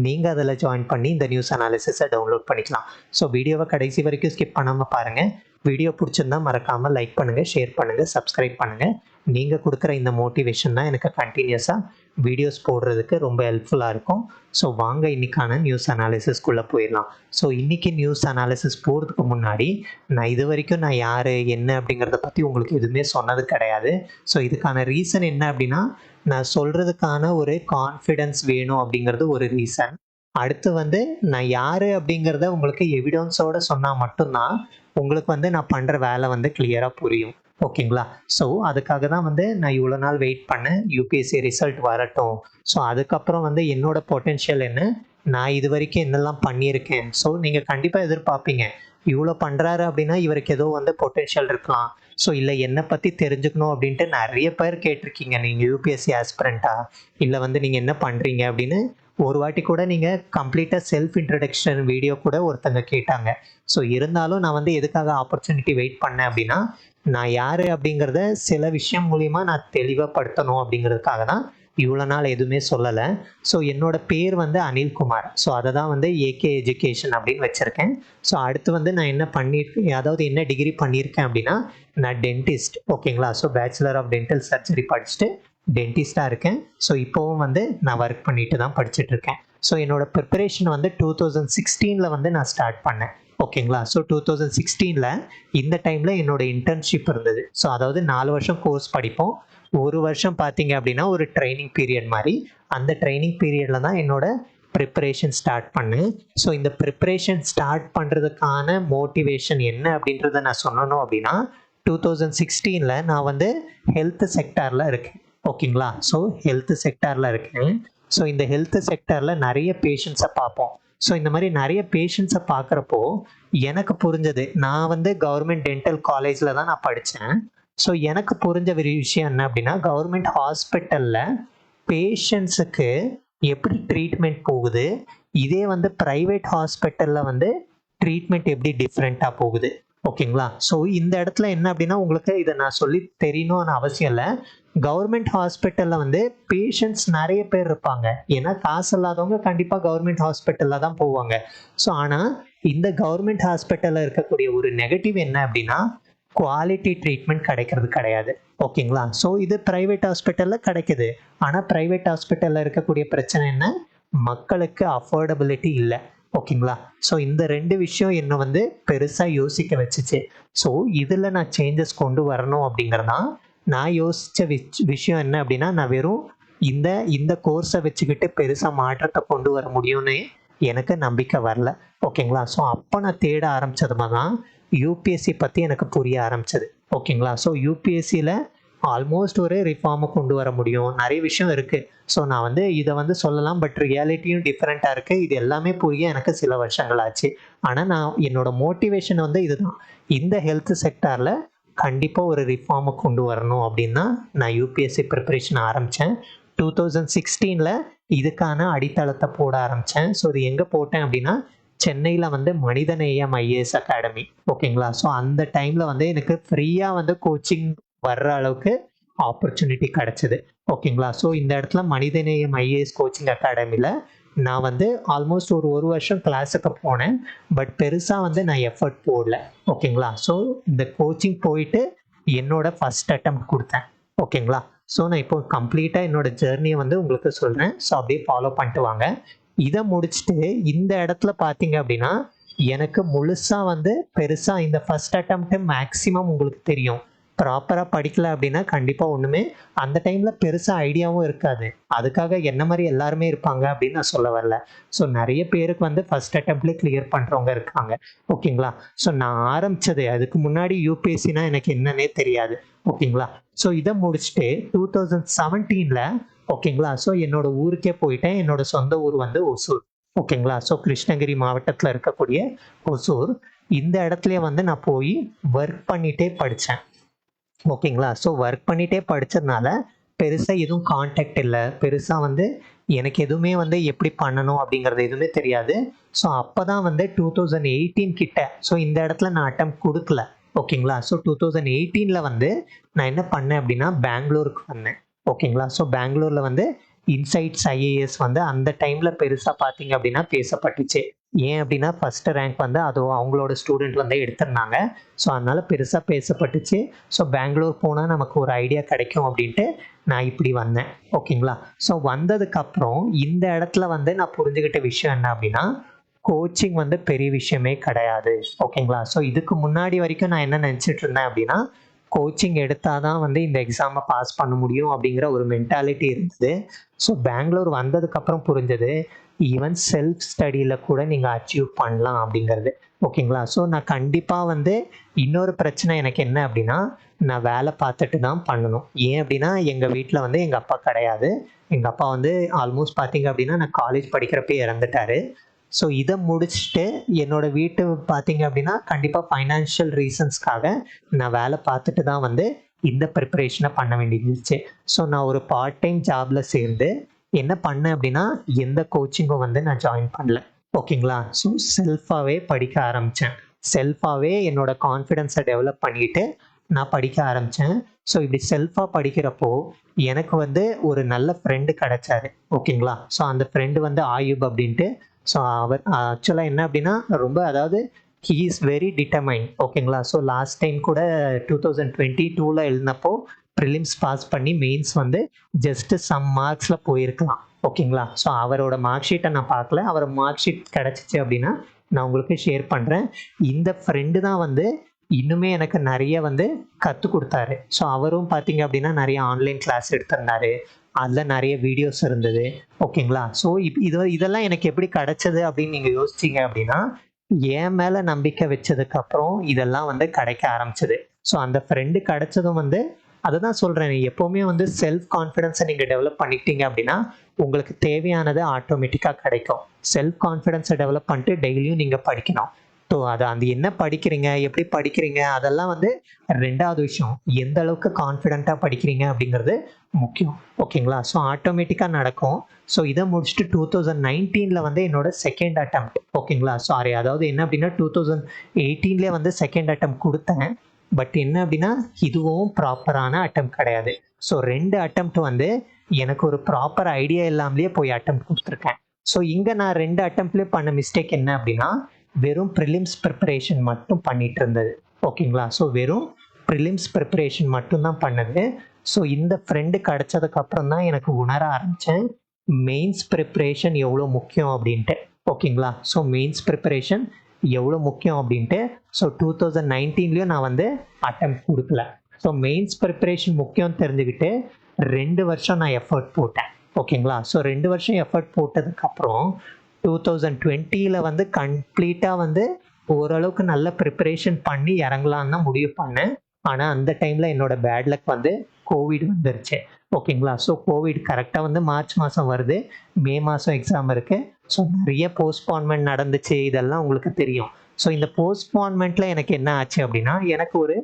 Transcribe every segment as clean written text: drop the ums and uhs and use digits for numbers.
நீங்கள் அதில் ஜாயின் பண்ணி இந்த நியூஸ் அனாலிசிஸை டவுன்லோட் பண்ணிக்கலாம். ஸோ வீடியோவை கடைசி வரைக்கும் ஸ்கிப் பண்ணாமல் பாருங்கள். வீடியோ பிடிச்சிருந்தா மறக்காமல் லைக் பண்ணுங்கள், ஷேர் பண்ணுங்கள், சப்ஸ்கிரைப் பண்ணுங்கள். நீங்கள் கொடுக்குற இந்த மோட்டிவேஷன் தான் எனக்கு கண்டினியூஸாக வீடியோஸ் போடுறதுக்கு ரொம்ப ஹெல்ப்ஃபுல்லாக இருக்கும். ஸோ வாங்க இன்றைக்கான நியூஸ் அனாலிசிஸ்குள்ளே போயிடலாம். ஸோ இன்றைக்கி நியூஸ் அனாலிசிஸ் போகிறதுக்கு முன்னாடி இது வரைக்கும் நான் யார் என்ன அப்படிங்கிறத பற்றி உங்களுக்கு எதுவுமே சொன்னது கிடையாது. ஸோ இதுக்கான ரீசன் என்ன அப்படின்னா, நான் சொல்கிறதுக்கான ஒரு கான்ஃபிடென்ஸ் வேணும் அப்படிங்கிறது ஒரு ரீசன். அடுத்து நான் யார் அப்படிங்கிறத உங்களுக்கு எவிடன்ஸோடு சொன்னால் மட்டும்தான் உங்களுக்கு நான் பண்ணுற வேலை கிளியராக புரியும். ஓகேங்களா? ஸோ அதுக்காக தான் நான் இவ்வளோ நாள் வெயிட் பண்ணேன், யூபிஎஸ்சி ரிசல்ட் வரட்டும். ஸோ அதுக்கப்புறம் என்னோட பொட்டென்ஷியல் என்ன, நான் இது வரைக்கும் என்னெல்லாம் பண்ணியிருக்கேன். ஸோ நீங்கள் கண்டிப்பாக எதிர்பார்ப்பீங்க, இவ்வளோ பண்ணுறாரு அப்படின்னா இவருக்கு ஏதோ பொட்டென்ஷியல் இருக்கலாம். ஸோ இல்லை என்னை பற்றி தெரிஞ்சுக்கணும் அப்படின்ட்டு நிறைய பேர் கேட்டிருக்கீங்க. நீங்கள் யூபிஎஸ்சி ஆஸ்பிரண்ட்டா, இல்லை நீங்கள் என்ன பண்ணுறீங்க அப்படின்னு ஒரு வாட்டி கூட நீங்கள் கம்ப்ளீட்டாக செல்ஃப் இன்ட்ரடக்ஷன் வீடியோ கூட ஒருத்தங்க கேட்டாங்க. ஸோ இருந்தாலும் நான் எதுக்காக ஆப்பர்ச்சுனிட்டி வெயிட் பண்ணேன் அப்படின்னா, நான் யார் அப்படிங்கிறத சில விஷயம் மூலிமா நான் தெளிவுபடுத்தணும் அப்படிங்கிறதுக்காக தான் இவ்வளோ நாள் எதுவுமே சொல்லலை. ஸோ என்னோட பேர் அனில்குமார். ஸோ அதை தான் ஏகே எஜுகேஷன் அப்படின்னு வச்சுருக்கேன். ஸோ அடுத்து நான் என்ன பண்ணியிருக்கேன், அதாவது என்ன டிகிரி பண்ணியிருக்கேன் அப்படின்னா, நான் டென்டிஸ்ட். ஓகேங்களா? So bachelor of dental surgery படிச்சுட்டு டென்டிஸ்டாக இருக்கேன். ஸோ இப்போவும் நான் ஒர்க் பண்ணிட்டு தான் படிச்சுட்ருக்கேன். ஸோ என்னோட ப்ரிப்பரேஷன் 2016 நான் ஸ்டார்ட் பண்ணேன். ஓகேங்களா? ஸோ 2016 இந்த டைமில் என்னோட இன்டர்ன்ஷிப் இருந்தது. ஸோ அதாவது 4 வருஷம் கோர்ஸ் படிப்போம். ஒரு வருஷம் பார்த்தீங்க அப்படின்னா ஒரு ட்ரைனிங் பீரியட் மாதிரி. அந்த ட்ரைனிங் பீரியடில் தான் என்னோட ப்ரிப்பரேஷன் ஸ்டார்ட் பண்ணேன். ஸோ இந்த ப்ரிப்பரேஷன் ஸ்டார்ட் பண்ணுறதுக்கான மோட்டிவேஷன் என்ன அப்படின்றத நான் சொல்லணும் அப்படின்னா, 2016 நான் ஹெல்த் செக்டாரில் இருக்கேன். ஓகேங்களா? ஸோ ஹெல்த் செக்டாரில் இருக்கேன். ஸோ இந்த ஹெல்த் செக்டாரில் நிறைய பேஷண்ட்ஸை பார்ப்போம். ஸோ இந்த மாதிரி நிறைய பேஷண்ட்ஸை பார்க்குறப்போ எனக்கு புரிஞ்சது, நான் கவர்மெண்ட் டென்டல் காலேஜில் தான் நான் படித்தேன். ஸோ எனக்கு புரிஞ்ச ஒரு விஷயம் என்ன அப்படின்னா, கவர்மெண்ட் ஹாஸ்பிட்டலில் பேஷண்ட்ஸுக்கு எப்படி ட்ரீட்மெண்ட் போகுது, இதே ப்ரைவேட் ஹாஸ்பிட்டலில் ட்ரீட்மெண்ட் எப்படி டிஃப்ரெண்ட்டாக போகுது. ஓகேங்களா? ஸோ இந்த இடத்துல என்ன அப்படின்னா, உங்களுக்கு இதை நான் சொல்லி தெரியணும்னு அவசியம் இல்லை. கவர்மெண்ட் ஹாஸ்பிட்டலில் பேஷண்ட்ஸ் நிறைய பேர் இருப்பாங்க. ஏன்னா காசு இல்லாதவங்க கண்டிப்பாக கவர்மெண்ட் ஹாஸ்பிட்டலில் தான் போவாங்க. ஸோ ஆனால் இந்த கவர்மெண்ட் ஹாஸ்பிட்டலில் இருக்கக்கூடிய ஒரு நெகட்டிவ் என்ன அப்படின்னா, குவாலிட்டி ட்ரீட்மெண்ட் கிடைக்கிறது கிடையாது. ஓகேங்களா? ஸோ இது ப்ரைவேட் ஹாஸ்பிட்டலில் கிடைக்குது. ஆனால் ப்ரைவேட் ஹாஸ்பிட்டலில் இருக்கக்கூடிய பிரச்சனை என்ன, மக்களுக்கு அஃபோர்டபிலிட்டி இல்லை. ஓகேங்களா? ஸோ இந்த 2 விஷயம் என்னை பெருசாக யோசிக்க வச்சுச்சு. ஸோ இதில் நான் சேஞ்சஸ் கொண்டு வரணும் அப்படிங்கிறதான் நான் யோசித்த விஷயம் என்ன அப்படின்னா, நான் வெறும் இந்த கோர்ஸை வச்சுக்கிட்டு பெருசாக மாற்றத்தை கொண்டு வர முடியும்னு எனக்கு நம்பிக்கை வரல. ஓகேங்களா? ஸோ அப்போ நான் தேட ஆரம்பித்ததுமா தான் யூபிஎஸ்சி பற்றி எனக்கு புரிய ஆரம்பிச்சது. ஓகேங்களா? ஸோ யூபிஎஸ்சியில் ஆல்மோஸ்ட் ஒரு ரிஃபார்மை கொண்டு வர முடியும், நிறைய விஷயம் இருக்குது. ஸோ நான் இதை சொல்லலாம், பட் ரியாலிட்டியும் டிஃப்ரெண்ட்டாக இருக்குது. இது எல்லாமே புரிய எனக்கு சில வருஷங்கள் ஆச்சு. ஆனால் நான் என்னோட மோட்டிவேஷன் இதுதான், இந்த ஹெல்த் செக்டாரில் கண்டிப்பாக ஒரு ரிஃபார்மை கொண்டு வரணும் அப்படின்னா நான் யூபிஎஸ்சி ப்ரிப்பரேஷன் ஆரம்பித்தேன். 2016 இதுக்கான அடித்தளத்தை போட ஆரம்பித்தேன். ஸோ இது எங்கே போட்டேன் அப்படின்னா, சென்னையில் மனிதநேயம் ஐஏஎஸ் அகாடமி. ஓகேங்களா? ஸோ அந்த டைமில் எனக்கு ஃப்ரீயாக கோச்சிங் வர்ற அளவுக்கு ஆப்பர்ச்சுனிட்டி கிடச்சிது. ஓகேங்களா? ஸோ இந்த இடத்துல மனிதநேயம் ஐஏஎஸ் கோச்சிங் அகாடமியில் நான் ஆல்மோஸ்ட் ஒரு வருஷம் கிளாஸுக்கு போனேன். பட் பெருசாக நான் எஃபர்ட் போடல. ஓகேங்களா? ஸோ இந்த கோச்சிங் போயிட்டு என்னோட ஃபஸ்ட் அட்டெம்ப்ட் கொடுத்தேன். ஓகேங்களா? ஸோ நான் இப்போ கம்ப்ளீட்டாக என்னோட ஜேர்னியை உங்களுக்கு சொல்கிறேன். ஸோ அப்படியே ஃபாலோ பண்ணிட்டு வாங்க. இதை முடிச்சுட்டு இந்த இடத்துல பார்த்தீங்க அப்படின்னா, எனக்கு முழுசாக பெருசாக இந்த ஃபஸ்ட் அட்டெம்ப்ட்டு மேக்ஸிமம் உங்களுக்கு தெரியும். ப்ராப்பராக படிக்கல அப்படின்னா கண்டிப்பாக ஒன்றுமே அந்த டைமில் பெருசாக ஐடியாவும் இருக்காது. அதுக்காக என்ன மாதிரி எல்லாருமே இருப்பாங்க அப்படின்னு நான் சொல்ல வரல. ஸோ நிறைய பேருக்கு ஃபஸ்ட் அட்டெம்ப்ட்லேயே கிளியர் பண்ணுறவங்க இருக்காங்க. ஓகேங்களா? ஸோ நான் ஆரம்பித்தது அதுக்கு முன்னாடி யூபிஎஸ்சினா எனக்கு என்னன்னே தெரியாது. ஓகேங்களா? ஸோ இதை முடிச்சுட்டு 2017 ஓகேங்களா? ஸோ என்னோட ஊருக்கே போயிட்டேன். என்னோட சொந்த ஊர் ஒசூர். ஓகேங்களா? ஸோ கிருஷ்ணகிரி மாவட்டத்தில் இருக்கக்கூடிய ஒசூர். இந்த இடத்துலயே நான் போய் ஒர்க் பண்ணிகிட்டே படித்தேன். ஓகேங்களா? ஸோ ஒர்க் பண்ணிகிட்டே படித்ததுனால பெருசாக எதுவும் கான்டாக்ட் இல்லை. பெருசாக எனக்கு எதுவுமே எப்படி பண்ணணும் அப்படிங்கிறது எதுவுமே தெரியாது. ஸோ அப்போ தான் 2018 கிட்ட ஸோ இந்த இடத்துல நான் அட்டெம்ப்ட் கொடுக்கல. ஓகேங்களா? ஸோ 2018 நான் என்ன பண்ணேன் அப்படின்னா பெங்களூருக்கு வந்தேன். ஓகேங்களா? ஸோ பெங்களூரில் இன்சைட்ஸ் ஐஏஎஸ் வந்து அந்த டைமில் பெருசாக பார்த்தீங்க அப்படின்னா பேசப்பட்டுச்சு. ஏன் அப்படின்னா ஃபர்ஸ்ட் ரேங்க் வந்து அது அவங்களோட ஸ்டூடெண்ட் வந்து எடுத்திருந்தாங்க. ஸோ அதனால பெருசாக பேசப்பட்டுச்சு. ஸோ பெங்களூர் போனால் நமக்கு ஒரு ஐடியா கிடைக்கும் அப்படின்ட்டு நான் இப்படி வந்தேன். ஓகேங்களா. ஸோ வந்ததுக்கப்புறம் இந்த இடத்துல வந்து நான் புரிஞ்சுக்கிட்ட விஷயம் என்ன அப்படின்னா, கோச்சிங் வந்து பெரிய விஷயமே கிடையாது. ஓகேங்களா. ஸோ இதுக்கு முன்னாடி வரைக்கும் நான் என்ன நினச்சிட்டு இருந்தேன் அப்படின்னா, கோச்சிங் எடுத்தால் தான் வந்து இந்த எக்ஸாமை பாஸ் பண்ண முடியும் அப்படிங்கிற ஒரு மென்டாலிட்டி இருந்தது. ஸோ பெங்களூர் வந்ததுக்கப்புறம் புரிஞ்சது, ஈவன் செல்ஃப் ஸ்டடியில் கூட நீங்கள் அச்சீவ் பண்ணலாம் அப்படிங்கிறது. ஓகேங்களா. ஸோ நான் கண்டிப்பாக வந்து இன்னொரு பிரச்சனை எனக்கு என்ன அப்படின்னா, நான் வேலை பார்த்துட்டு தான் பண்ணணும். ஏன் அப்படின்னா எங்கள் வீட்டில் வந்து எங்கள் அப்பா கிடையாது. எங்கள் அப்பா வந்து ஆல்மோஸ்ட் பார்த்தீங்க அப்படின்னா நான் காலேஜ் படிக்கிறப்பே இறந்துட்டாரு. ஸோ இதை முடிச்சுட்டு என்னோட வீட்டு பார்த்தீங்க அப்படின்னா கண்டிப்பாக ஃபைனான்ஷியல் ரீசன்ஸ்க்காக நான் வேலை பார்த்துட்டு தான் வந்து இந்த ப்ரிப்பரேஷனை பண்ண வேண்டியிருந்துச்சு. ஸோ நான் ஒரு பார்ட் டைம் ஜாப்ல சேர்ந்து என்ன பண்ணேன் அப்படின்னா, எந்த கோச்சிங்கும் வந்து நான் ஜாயின் பண்ணல. ஓகேங்களா. ஸோ செல்ஃபாகவே படிக்க ஆரம்பித்தேன். செல்ஃபாகவே என்னோட கான்ஃபிடென்ஸை டெவலப் பண்ணிட்டு நான் படிக்க ஆரம்பித்தேன். ஸோ இப்படி செல்ஃபாக படிக்கிறப்போ எனக்கு வந்து ஒரு நல்ல ஃப்ரெண்டு கிடைச்சாரு. ஓகேங்களா. ஸோ அந்த ஃப்ரெண்டு வந்து ஆயுப் அப்படின்ட்டு. ஸோ அவர் ஆக்சுவலாக என்ன அப்படின்னா ரொம்ப அதாவது ஹீ இஸ் வெரி டிட்டர்மைன். ஓகேங்களா. ஸோ லாஸ்ட் டைம் கூட 2022 எழுதினப்போ ப்ரிலிம்ஸ் பாஸ் பண்ணி மெயின்ஸ் வந்து ஜஸ்ட் சம் மார்க்ஸில் போயிருக்கலாம். ஓகேங்களா. ஸோ அவரோட மார்க் ஷீட்டை நான் பார்க்கல. அவர் மார்க் ஷீட் கிடச்சிச்சு அப்படின்னா நான் உங்களுக்கு ஷேர் பண்ணுறேன். இந்த ஃப்ரெண்டு தான் வந்து இன்னுமே எனக்கு நிறைய வந்து கற்றுக் கொடுத்தாரு. ஸோ அவரும் பார்த்தீங்க அப்படின்னா நிறைய ஆன்லைன் கிளாஸ் எடுத்திருந்தாரு. அதில் நிறைய வீடியோஸ் இருந்தது. ஓகேங்களா. ஸோ இதெல்லாம் எனக்கு எப்படி கிடைச்சது அப்படின்னு நீங்கள் யோசிச்சிங்க அப்படின்னா, என் மேலே நம்பிக்கை வச்சதுக்கப்புறம் இதெல்லாம் வந்து கிடைக்க ஆரம்பிச்சது. ஸோ அந்த ஃப்ரெண்டு கிடைச்சதும் வந்து அதை தான் சொல்கிறேன், எப்போவுமே வந்து செல்ஃப் கான்ஃபிடென்ஸை நீங்கள் டெவலப் பண்ணிக்கிட்டீங்க அப்படின்னா உங்களுக்கு தேவையானது ஆட்டோமேட்டிக்காக கிடைக்கும். செல்ஃப் கான்ஃபிடென்ஸை டெவலப் பண்ணிட்டு டெய்லியும் நீங்கள் படிக்கணும். ஸோ அது அந்த என்ன படிக்கிறீங்க, எப்படி படிக்கிறீங்க, அதெல்லாம் வந்து ரெண்டாவது விஷயம். எந்த அளவுக்கு கான்ஃபிடென்ட்டாக படிக்கிறீங்க அப்படிங்கிறது முக்கியம். ஓகேங்களா. ஸோ ஆட்டோமேட்டிக்காக நடக்கும். ஸோ இதை முடிச்சுட்டு 2019 வந்து என்னோட செகண்ட் அட்டெம்ப்ட். ஓகேங்களா. சாரி, அதாவது என்ன அப்படின்னா 2018 வந்து செகண்ட் அட்டெம்ப்ட் கொடுத்தேன். பட் என்ன அப்படின்னா இதுவும் ப்ராப்பரான அட்டெம்ப்ட் கிடையாது. ஸோ 2 அட்டெம்ப்ட் வந்து எனக்கு ஒரு ப்ராப்பர் ஐடியா இல்லாமலேயே போய் அட்டெம்ப்ட் கொடுத்துருக்கேன். ஸோ இங்கே நான் 2 அட்டெம்ப்ட்லேயே பண்ண மிஸ்டேக் என்ன அப்படின்னா, வெறும் ப்ரிலிம்ஸ் ப்ரிப்பரேஷன் மட்டும் பண்ணிட்டு இருந்தது. ஓகேங்களா. ஸோ வெறும் ப்ரிலிம்ஸ் ப்ரிப்பரேஷன் மட்டும்தான் பண்ணது. ஸோ இந்த ஃப்ரெண்டு கிடைச்சதுக்கப்புறம் தான் எனக்கு உணர ஆரம்பித்தேன் மெயின்ஸ் ப்ரிப்பரேஷன் எவ்வளோ முக்கியம் அப்படின்ட்டு. ஓகேங்களா. ஸோ மெயின்ஸ் ப்ரிப்பரேஷன் எவ்வளோ முக்கியம் அப்படின்ட்டு. ஸோ 2019 நான் வந்து அட்டெம்ப்ட் கொடுக்கல. ஸோ மெயின்ஸ் ப்ரிப்பரேஷன் முக்கியம் தெரிஞ்சுக்கிட்டு 2 வருஷம் நான் எஃபர்ட் போட்டேன். ஓகேங்களா. ஸோ 2 வருஷம் எஃபர்ட் போட்டதுக்கப்புறம் 2020 வந்து கம்ப்ளீட்டாக வந்து ஓரளவுக்கு நல்ல ப்ரிப்பரேஷன் பண்ணி இறங்கலான்னு தான் முடிவு பண்ணேன். ஆனால் அந்த டைமில் என்னோட பேட் லக் வந்து கோவிட் வந்துருச்சு. ஓகேங்களா. ஸோ கோவிட் கரெக்டாக வந்து மார்ச் மாதம் வருது, மே மாதம் எக்ஸாம் இருக்குது. ஸோ நிறைய போஸ்ட்பான்மெண்ட் நடந்துச்சு, இதெல்லாம் உங்களுக்கு தெரியும். ஸோ இந்த போஸ்ட்பான்மெண்ட்டில் எனக்கு என்ன ஆச்சு அப்படின்னா, எனக்கு ஒரு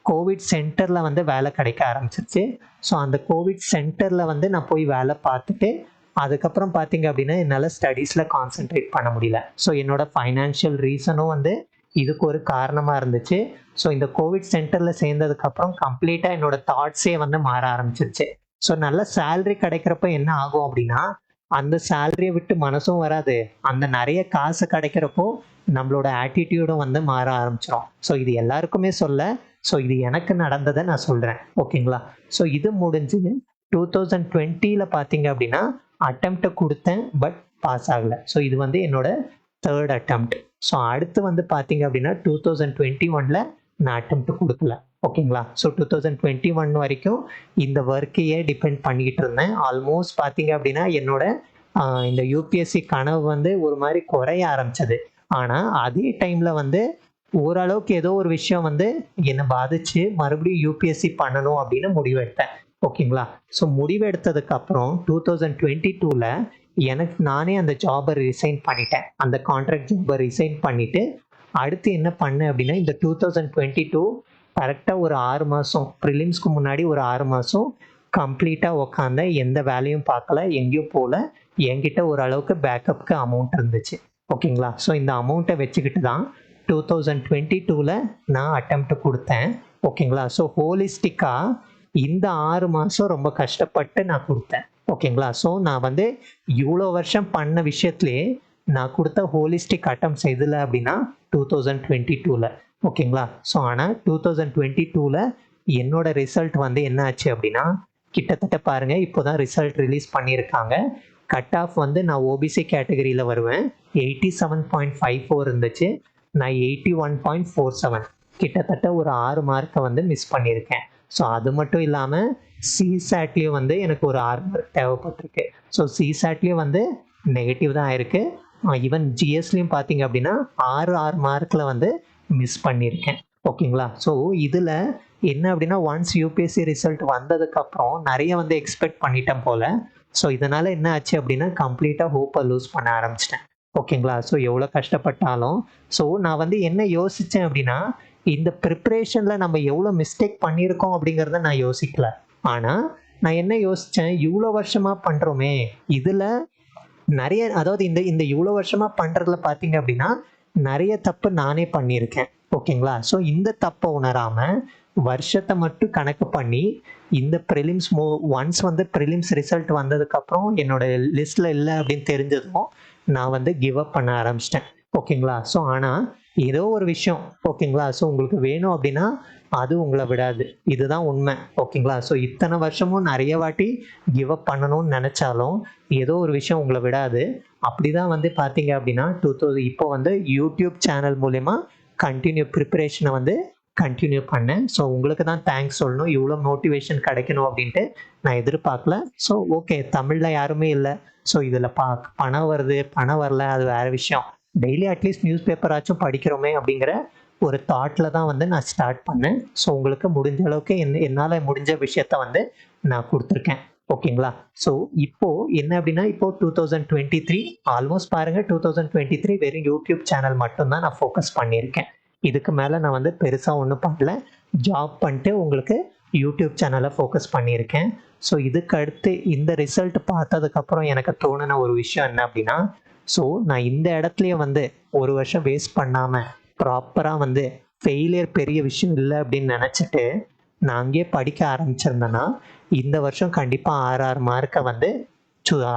கோவிட் சென்டரில் வந்து வேலை கிடைக்க ஆரம்பிச்சிருச்சு. ஸோ அந்த கோவிட் சென்டரில் வந்து நான் போய் வேலை பார்த்துட்டு அதுக்கப்புறம் பார்த்தீங்க அப்படின்னா என்னால் ஸ்டடீஸில் கான்சென்ட்ரேட் பண்ண முடியல. ஸோ என்னோட ஃபைனான்ஷியல் ரீசனும் வந்து இதுக்கு ஒரு காரணமாக இருந்துச்சு. ஸோ இந்த கோவிட் சென்டரில் சேர்ந்ததுக்கப்புறம் கம்ப்ளீட்டாக என்னோட தாட்ஸே வந்து மாற ஆரம்பிச்சிருச்சு. ஸோ நல்ல சேலரி கிடைக்கிறப்ப என்ன ஆகும் அப்படின்னா, அந்த சேலரியை விட்டு மனசும் வராது. அந்த நிறைய காசு கிடைக்கிறப்போ நம்மளோட ஆட்டிடியூடும் வந்து மாற ஆரம்பிச்சிடும். ஸோ இது எல்லாருக்குமே சொல்ல, ஸோ இது எனக்கு நடந்ததை நான் சொல்கிறேன். ஓகேங்களா. ஸோ இது முடிஞ்சு 2020 பார்த்தீங்க அப்படின்னா அட்டெம்ப்டை கொடுத்தேன், பட் பாஸ் ஆகலை. ஸோ இது வந்து என்னோட தேர்ட் அட்டெம்ப்ட். ஸோ அடுத்து வந்து பார்த்தீங்க அப்படின்னா 2021 நான் அட்டெம்ப்ட் கொடுக்கல. ஓகேங்களா. ஸோ 2021 வரைக்கும் இந்த ஒர்க்கையே டிபெண்ட் பண்ணிக்கிட்டு இருந்தேன். ஆல்மோஸ்ட் பார்த்தீங்க அப்படின்னா என்னோட இந்த யூபிஎஸ்சி கனவு வந்து ஒரு மாதிரி குறைய ஆரம்பிச்சது. ஆனால் அதே டைமில் வந்து ஓரளவுக்கு ஏதோ ஒரு விஷயம் வந்து என்னை பாதிச்சு மறுபடியும் யூபிஎஸ்சி பண்ணணும் அப்படின்னு முடிவெடுத்தேன். ஓகேங்களா. ஸோ முடிவெடுத்ததுக்கப்புறம் 2022 எனக்கு நானே அந்த ஜாபை ரிசைன் பண்ணிட்டேன். அந்த கான்ட்ராக்ட் ஜாபை ரிசைன் பண்ணிவிட்டு அடுத்து என்ன பண்ணேன் அப்படின்னா, இந்த 2022 கரெக்டாக ஒரு 6 மாதம் ப்ரிலிம்ஸ்க்கு முன்னாடி ஒரு 6 மாதம் கம்ப்ளீட்டாக உக்காந்தேன். எந்த வேலையும் பார்க்கல, எங்கேயும் போகல. என்கிட்ட ஓரளவுக்கு பேக்கப்புக்கு அமௌண்ட் இருந்துச்சு. ஓகேங்களா. ஸோ இந்த அமௌண்ட்டை வச்சுக்கிட்டு தான் 2022 நான் அட்டெம்ப்ட் கொடுத்தேன். ஓகேங்களா. ஸோ ஹோலிஸ்டிக்காக இந்த 6 மாதம் ரொம்ப கஷ்டப்பட்டு நான் கொடுத்தேன். ஓகேங்களா? ஸோ நான் வந்து இவ்வளோ வருஷம் பண்ண விஷயத்துலேயே நான் கொடுத்த ஹோலிஸ்டிக் அட்டம்ஸ் எதில் அப்படின்னா 2022ல். ஓகேங்களா? ஸோ ஆனால் 2022ல் என்னோட ரிசல்ட் வந்து என்ன ஆச்சு அப்படின்னா, கிட்டத்தட்ட பாருங்கள் இப்போ தான் ரிசல்ட் ரிலீஸ் பண்ணியிருக்காங்க. கட் ஆஃப் வந்து நான் ஓபிசி கேட்டகரியில் வருவேன். 87.54 இருந்துச்சு. நான் 81.47, கிட்டத்தட்ட ஒரு 6 மார்க்கை வந்து மிஸ் பண்ணியிருக்கேன். ஸோ அது மட்டும் இல்லாமல் சிசாட்லேயும் வந்து எனக்கு ஒரு 6 மார்க் தேவைப்பட்டிருக்கு. ஸோ சிசாட்லேயும் வந்து நெகட்டிவ் தான் ஆயிருக்கு. ஈவன் ஜிஎஸ்லேயும் பார்த்தீங்க அப்படின்னா 6 மார்க்கில் வந்து மிஸ் பண்ணியிருக்கேன். ஓகேங்களா? ஸோ இதில் என்ன அப்படின்னா ஒன்ஸ் யூபிஎஸ்சி ரிசல்ட் வந்ததுக்கப்புறம் நிறைய வந்து எக்ஸ்பெக்ட் பண்ணிட்டேன் போல். ஸோ இதனால் என்ன ஆச்சு அப்படின்னா கம்ப்ளீட்டாக ஹோப்பை லூஸ் பண்ண ஆரம்பிச்சிட்டேன். ஓகேங்களா? ஸோ எவ்வளோ கஷ்டப்பட்டாலும் ஸோ நான் வந்து என்ன யோசித்தேன் அப்படின்னா, இந்த ப்ரிப்ரேஷனில் நம்ம எவ்வளோ மிஸ்டேக் பண்ணியிருக்கோம் அப்படிங்கிறத நான் யோசிக்கல. ஆனால் நான் என்ன யோசித்தேன், இவ்வளோ வருஷமாக பண்ணுறோமே, இதில் நிறைய அதாவது இந்த இந்த இவ்வளோ வருஷமாக பண்ணுறதுல பார்த்தீங்க அப்படின்னா நிறைய தப்பு நானே பண்ணியிருக்கேன். ஓகேங்களா? ஸோ இந்த தப்பை உணராமல் வருஷத்தை மட்டும் கணக்கு பண்ணி இந்த ப்ரிலிம்ஸ் ஒன்ஸ் வந்து ப்ரிலிம்ஸ் ரிசல்ட் வந்ததுக்கப்புறம் என்னோட லிஸ்ட்டில் இல்லை அப்படின்னு தெரிஞ்சதும் நான் வந்து கிவ் அப் பண்ண ஆரம்பிச்சிட்டேன். ஓகேங்களா? ஸோ ஆனால் ஏதோ ஒரு விஷயம், ஓகேங்களா, ஸோ உங்களுக்கு வேணும் அப்படின்னா அது உங்களை விடாது. இதுதான் உண்மை. ஓகேங்களா? ஸோ இத்தனை வருஷமும் நிறைய வாட்டி கிவ் அப் பண்ணணும்னு நினச்சாலும் ஏதோ ஒரு விஷயம் உங்களை விடாது. அப்படி தான் வந்து பார்த்தீங்க அப்படின்னா இப்போ வந்து யூடியூப் சேனல் மூலயமா ப்ரிப்பரேஷனை வந்து கண்டினியூ பண்ணேன். ஸோ உங்களுக்கு தான் தேங்க்ஸ் சொல்லணும். இவ்வளோ மோட்டிவேஷன் கிடைக்கணும் அப்படின்ட்டு நான் எதிர்பார்க்கல. ஸோ ஓகே, தமிழில் யாருமே இல்லை. ஸோ இதில் பணம் வருது பணம் வரல அது வேறு விஷயம். டெய்லி அட்லீஸ்ட் நியூஸ் பேப்பராச்சும் படிக்கிறோமே அப்படிங்கிற ஒரு தாட்டில் தான் வந்து நான் ஸ்டார்ட் பண்ணேன். ஸோ உங்களுக்கு முடிஞ்ச அளவுக்கு என்னால் முடிஞ்ச விஷயத்த வந்து நான் கொடுத்துருக்கேன். ஓகேங்களா? ஸோ இப்போது என்ன அப்படின்னா இப்போது 2023 ஆல்மோஸ்ட் பாருங்கள் 2023 வெறும் யூடியூப் சேனல் மட்டும்தான் நான் ஃபோக்கஸ் பண்ணியிருக்கேன். இதுக்கு மேலே நான் வந்து பெருசாக ஒன்றும் பண்ணல. ஜாப் பண்ணிட்டு உங்களுக்கு யூடியூப் சேனலை ஃபோக்கஸ் பண்ணியிருக்கேன். ஸோ இதுக்கு அடுத்து இந்த ரிசல்ட் பார்த்ததுக்கப்புறம் எனக்கு தோணுன ஒரு விஷயம் என்ன அப்படின்னா, ஸோ நான் இந்த இடத்துலையே வந்து ஒரு வருஷம் வேஸ்ட் பண்ணாமல் ப்ராப்பராக வந்து ஃபெயிலியர் பெரிய விஷயம் இல்லை அப்படின்னு நினச்சிட்டு நான் அங்கேயே படிக்க ஆரம்பிச்சிருந்தேன்னா இந்த வருஷம் கண்டிப்பாக 6 மார்க்கை வந்து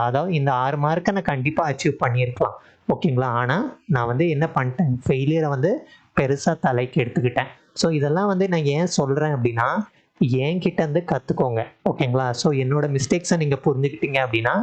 அதாவது இந்த 6 மார்க்கை நான் கண்டிப்பாக அச்சீவ் பண்ணியிருக்கலாம். ஓகேங்களா? ஆனால் நான் வந்து என்ன பண்ணிட்டேன், ஃபெயிலியரை வந்து பெருசாக தலைக்கு எடுத்துக்கிட்டேன். ஸோ இதெல்லாம் வந்து நான் ஏன் சொல்கிறேன் அப்படின்னா என்கிட்ட இருந்து கற்றுக்கோங்க. ஓகேங்களா? ஸோ என்னோட மிஸ்டேக்ஸை நீங்கள் புரிஞ்சுக்கிட்டீங்க அப்படின்னா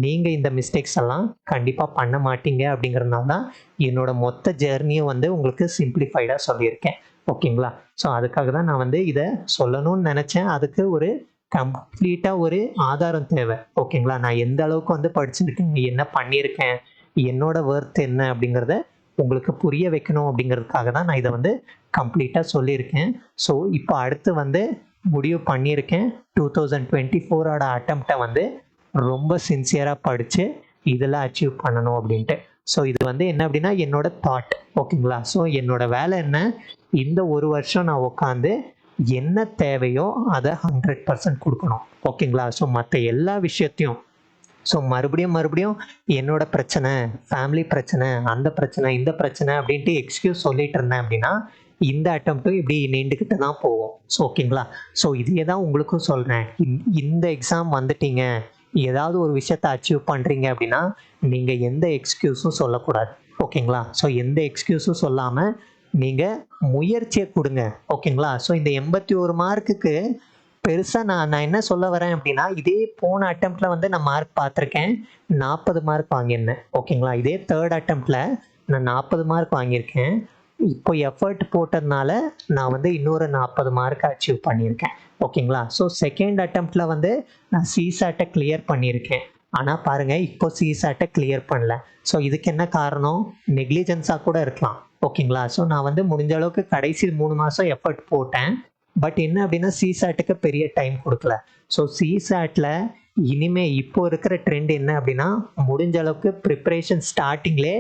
நீங்கள் இந்த மிஸ்டேக்ஸ் எல்லாம் கண்டிப்பாக பண்ண மாட்டீங்க. அப்படிங்கிறதுனால தான் என்னோட மொத்த ஜேர்னியும் வந்து உங்களுக்கு சிம்பிளிஃபைடாக சொல்லியிருக்கேன். ஓகேங்களா? ஸோ அதுக்காக தான் நான் வந்து இதை சொல்லணும்னு நினச்சேன். அதுக்கு ஒரு கம்ப்ளீட்டாக ஒரு ஆதாரம் தேவை. ஓகேங்களா? நான் எந்த அளவுக்கு வந்து படிச்சிருக்கேன், என்ன பண்ணியிருக்கேன், என்னோட ஒர்த் என்ன அப்படிங்கிறத உங்களுக்கு புரிய வைக்கணும் அப்படிங்கிறதுக்காக தான் நான் இதை வந்து கம்ப்ளீட்டாக சொல்லியிருக்கேன். ஸோ இப்போ அடுத்து வந்து முடிவு பண்ணியிருக்கேன் 2024 அட்டம்ப்டை வந்து ரொம்ப சின்சியராக படித்து இதில் அச்சீவ் பண்ணணும் அப்படின்ட்டு. ஸோ இது வந்து என்ன அப்படின்னா என்னோட தாட். ஓகேங்களா? ஸோ என்னோட வேலை என்ன, இந்த ஒரு வருஷம் நான் உட்காந்து என்ன தேவையோ அதை 100% கொடுக்கணும். ஓகேங்களா? ஸோ மற்ற எல்லா விஷயத்தையும் ஸோ மறுபடியும் என்னோட பிரச்சனை, ஃபேமிலி பிரச்சனை, அந்த பிரச்சனை, இந்த பிரச்சனை அப்படின்ட்டு எக்ஸ்கியூஸ் சொல்லிட்டு இருந்தேன் அப்படின்னா இந்த அட்டம்ப்ட்டும் இப்படி நீண்டுக்கிட்டு தான் போகும். ஸோ ஓகேங்களா? ஸோ இதே தான் உங்களுக்கும் சொல்கிறேன். இந்த எக்ஸாம் வந்துட்டீங்க, ஏதாவது ஒரு விஷயத்தை அச்சீவ் பண்ணுறீங்க அப்படின்னா நீங்கள் எந்த எக்ஸ்கியூஸும் சொல்லக்கூடாது. ஓகேங்களா? ஸோ எந்த எக்ஸ்கியூஸும் சொல்லாமல் நீங்கள் முயற்சியை கொடுங்க. ஓகேங்களா? ஸோ இந்த 81 மார்க்குக்கு பெருசாக நான் என்ன சொல்ல வரேன் அப்படின்னா, இதே போன அட்டம்ப்டில் வந்து நான் மார்க் பார்த்துருக்கேன், 40 மார்க் வாங்கியிருந்தேன். ஓகேங்களா? இதே தேர்ட் அட்டம்ப்டில் நான் 40 மார்க் வாங்கியிருக்கேன். இப்போ எஃபர்ட் போட்டதுனால நான் வந்து இன்னொரு 40 மார்க் அச்சீவ் பண்ணியிருக்கேன். ஓகேங்களா? ஸோ செகண்ட் அட்டம்ப்டில் வந்து நான் சிசாட்டை கிளியர் பண்ணியிருக்கேன். ஆனால் பாருங்கள் இப்போ சிசாட்டை கிளியர் பண்ணல. ஸோ இதுக்கு என்ன காரணம், நெக்லிஜென்ஸாக கூட இருக்கலாம். ஓகேங்களா? ஸோ நான் வந்து முடிஞ்ச அளவுக்கு கடைசி 3 மாதம் எஃபர்ட் போட்டேன். பட் என்ன அப்படின்னா சிசாட்டுக்கு பெரிய டைம் கொடுக்கல. ஸோ சிசாட்டில் இனிமேல் இப்போ இருக்கிற ட்ரெண்ட் என்ன அப்படின்னா முடிஞ்ச அளவுக்கு ப்ரிப்பரேஷன் ஸ்டார்டிங்லேயே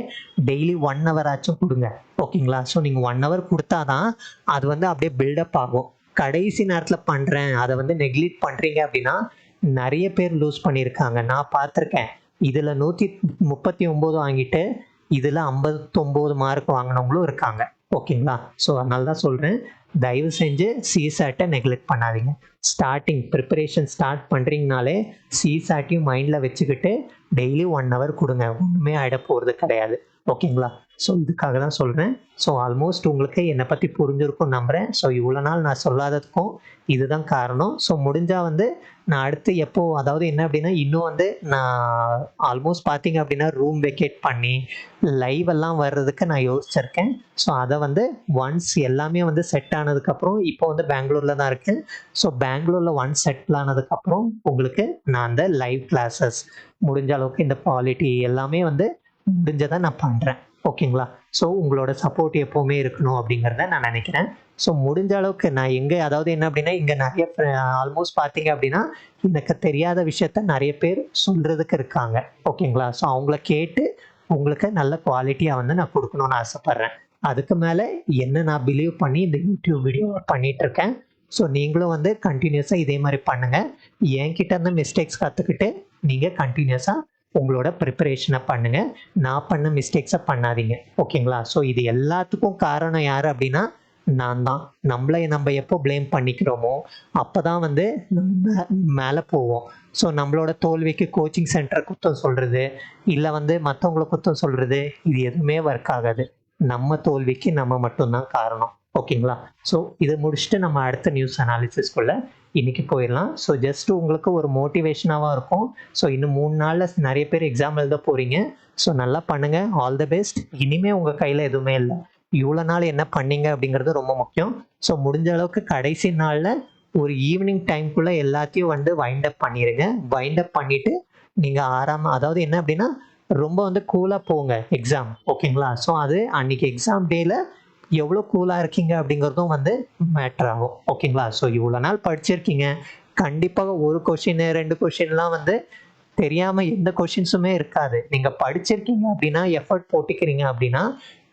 டெய்லி 1 hour ஆச்சும் கொடுங்க. ஓகேங்களா? ஸோ நீங்கள் 1 hour கொடுத்தா தான் அது வந்து அப்படியே பில்டப் ஆகும். கடைசி நேரத்தில் பண்ணுறேன் அதை வந்து நெக்லெக்ட் பண்ணுறீங்க அப்படின்னா நிறைய பேர் லூஸ் பண்ணியிருக்காங்க, நான் பார்த்துருக்கேன். இதில் 139 வாங்கிட்டு இதில் 59 மார்க் வாங்கினவங்களும் இருக்காங்க. ஓகேங்களா? ஸோ அதனால தான் சொல்கிறேன், தயவு செஞ்சு சிசாட்டை நெக்லெக்ட் பண்ணாதீங்க. ஸ்டார்டிங் ப்ரிப்பரேஷன் ஸ்டார்ட் பண்ணுறீங்கனாலே சிசாட்டையும் மைண்டில் வச்சுக்கிட்டு டெய்லி 1 hour கொடுங்க. ஒன்றுமே ஆகிட போகிறது கிடையாது. ஓகேங்களா? ஸோ இதுக்காக தான் சொல்கிறேன். ஸோ ஆல்மோஸ்ட் உங்களுக்கு என்னை பற்றி புரிஞ்சிருக்கும் நம்புகிறேன். ஸோ இவ்வளோ நாள் நான் சொல்லாததுக்கும் இதுதான் காரணம். ஸோ முடிஞ்சால் வந்து நான் அடுத்து எப்போ, அதாவது என்ன அப்படின்னா, இன்னும் வந்து நான் ஆல்மோஸ்ட் பார்த்தீங்க அப்படின்னா ரூம் வெக்கேட் பண்ணி லைவ் எல்லாம் வர்றதுக்கு நான் யோசிச்சிருக்கேன். ஸோ அதை வந்து ஒன்ஸ் எல்லாமே வந்து செட் ஆனதுக்கப்புறம், இப்போ வந்து பெங்களூரில் தான் இருக்கேன். ஸோ பெங்களூரில் ஒன்ஸ் செட்டில் ஆனதுக்கப்புறம் உங்களுக்கு நான் அந்த லைவ் கிளாஸஸ் முடிஞ்ச அளவுக்கு இந்த பாலிட்டி எல்லாமே வந்து முடிஞ்சதை நான் பண்ணுறேன். ஓகேங்களா? ஸோ உங்களோட சப்போர்ட் எப்போவுமே இருக்கணும் அப்படிங்கிறத நான் நினைக்கிறேன். ஸோ முடிஞ்ச அளவுக்கு நான் எங்கே, அதாவது என்ன அப்படின்னா, இங்கே நிறைய ஆல்மோஸ்ட் பார்த்தீங்க அப்படின்னா எனக்கு தெரியாத விஷயத்த நிறைய பேர் சொல்கிறதுக்கு இருக்காங்க. ஓகேங்களா? ஸோ அவங்கள கேட்டு உங்களுக்கு நல்ல குவாலிட்டியாக வந்து நான் கொடுக்கணும்னு ஆசைப்பட்றேன். அதுக்கு மேலே என்ன நான் பிலீவ் பண்ணி இந்த யூடியூப் வீடியோ பண்ணிகிட்ருக்கேன். ஸோ நீங்களும் வந்து கண்டினியூஸாக இதே மாதிரி பண்ணுங்கள். என்கிட்ட இருந்து மிஸ்டேக்ஸ் கற்றுக்கிட்டு நீங்கள் கண்டினியூஸாக உங்களோட ப்ரிப்பரேஷனை பண்ணுங்கள். நான் பண்ண மிஸ்டேக்ஸை பண்ணாதீங்க. ஓகேங்களா? ஸோ இது எல்லாத்துக்கும் காரணம் யார் அப்படின்னா நான் தான். நம்ம எப்போ ப்ளேம் பண்ணிக்கிறோமோ அப்போ தான் வந்து மேலே போவோம். ஸோ நம்மளோட தோல்விக்கு கோச்சிங் சென்டரை குத்தம் சொல்கிறது, இல்லை வந்து மற்றவங்கள குத்தம் சொல்கிறது, இது எதுவுமே ஒர்க் ஆகாது. நம்ம தோல்விக்கு நம்ம மட்டும்தான் காரணம். ஓகேங்களா? ஸோ இதை முடிச்சுட்டு நம்ம அடுத்த நியூஸ் அனாலிசிஸ்குள்ளே இன்றைக்கி போயிடலாம். ஸோ ஜஸ்ட் உங்களுக்கு ஒரு மோட்டிவேஷனாகவும் இருக்கும். ஸோ இன்னும் 3 நாளில் நிறைய பேர் எக்ஸாம் எழுத போகிறீங்க. ஸோ நல்லா பண்ணுங்கள். All the best. இனிமேல் உங்கள் கையில் எதுவுமே இல்லை. இவ்வளோ நாள் என்ன பண்ணீங்க அப்படிங்கிறது ரொம்ப முக்கியம். ஸோ முடிஞ்ச அளவுக்கு கடைசி நாளில் ஒரு ஈவினிங் டைம்குள்ளே எல்லாத்தையும் வந்து வைண்ட் அப் பண்ணிடுங்க. வைண்ட் அப் பண்ணிவிட்டு நீங்கள் அதாவது என்ன அப்படின்னா ரொம்ப வந்து கூலாக போங்க எக்ஸாம். ஓகேங்களா? ஸோ அது அன்றைக்கி எக்ஸாம் டேயில் எவ்வளோ கூலாக இருக்கீங்க அப்படிங்கிறதும் வந்து மேட்ரு ஆகும். ஓகேங்களா? ஸோ இவ்வளோ நாள் படிச்சிருக்கீங்க. கண்டிப்பாக ஒரு கொஷின் 2 கொஷின்லாம் வந்து தெரியாமல் எந்த கொஷின்ஸுமே இருக்காது. நீங்கள் படிச்சிருக்கீங்க அப்படின்னா, எஃபர்ட் போட்டிக்கிறீங்க அப்படின்னா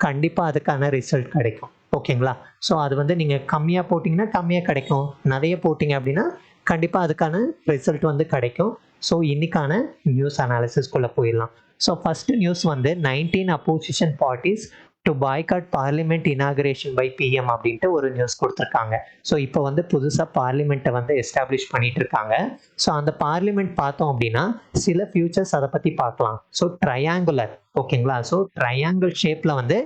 கண்டிப்பாக அதுக்கான ரிசல்ட் கிடைக்கும். ஓகேங்களா? ஸோ அது வந்து நீங்கள் கம்மியாக போட்டிங்கன்னா கம்மியாக கிடைக்கும், நிறைய போட்டிங்க அப்படின்னா கண்டிப்பாக அதுக்கான ரிசல்ட் வந்து கிடைக்கும். ஸோ இன்னைக்கான நியூஸ் அனாலிசிஸ்குள்ளே போயிடலாம். ஸோ ஃபஸ்ட்டு நியூஸ் வந்து 19 opposition parties to boycott parliament inauguration by PM அப்படின்ட்டு ஒரு நியூஸ் கொடுத்துருக்காங்க. ஸோ இப்போ வந்து புதுசாக பார்லிமெண்ட்டை வந்து எஸ்டாப்ளிஷ் பண்ணிட்டு இருக்காங்க. ஸோ அந்த பார்லிமெண்ட் பார்த்தோம் அப்படின்னா சில ஃபியூச்சர்ஸ் அதை பற்றி பார்க்கலாம். So triangular. ஓகேங்களா? ஸோ ட்ரையாங்கிள் ஷேப்பில் வந்து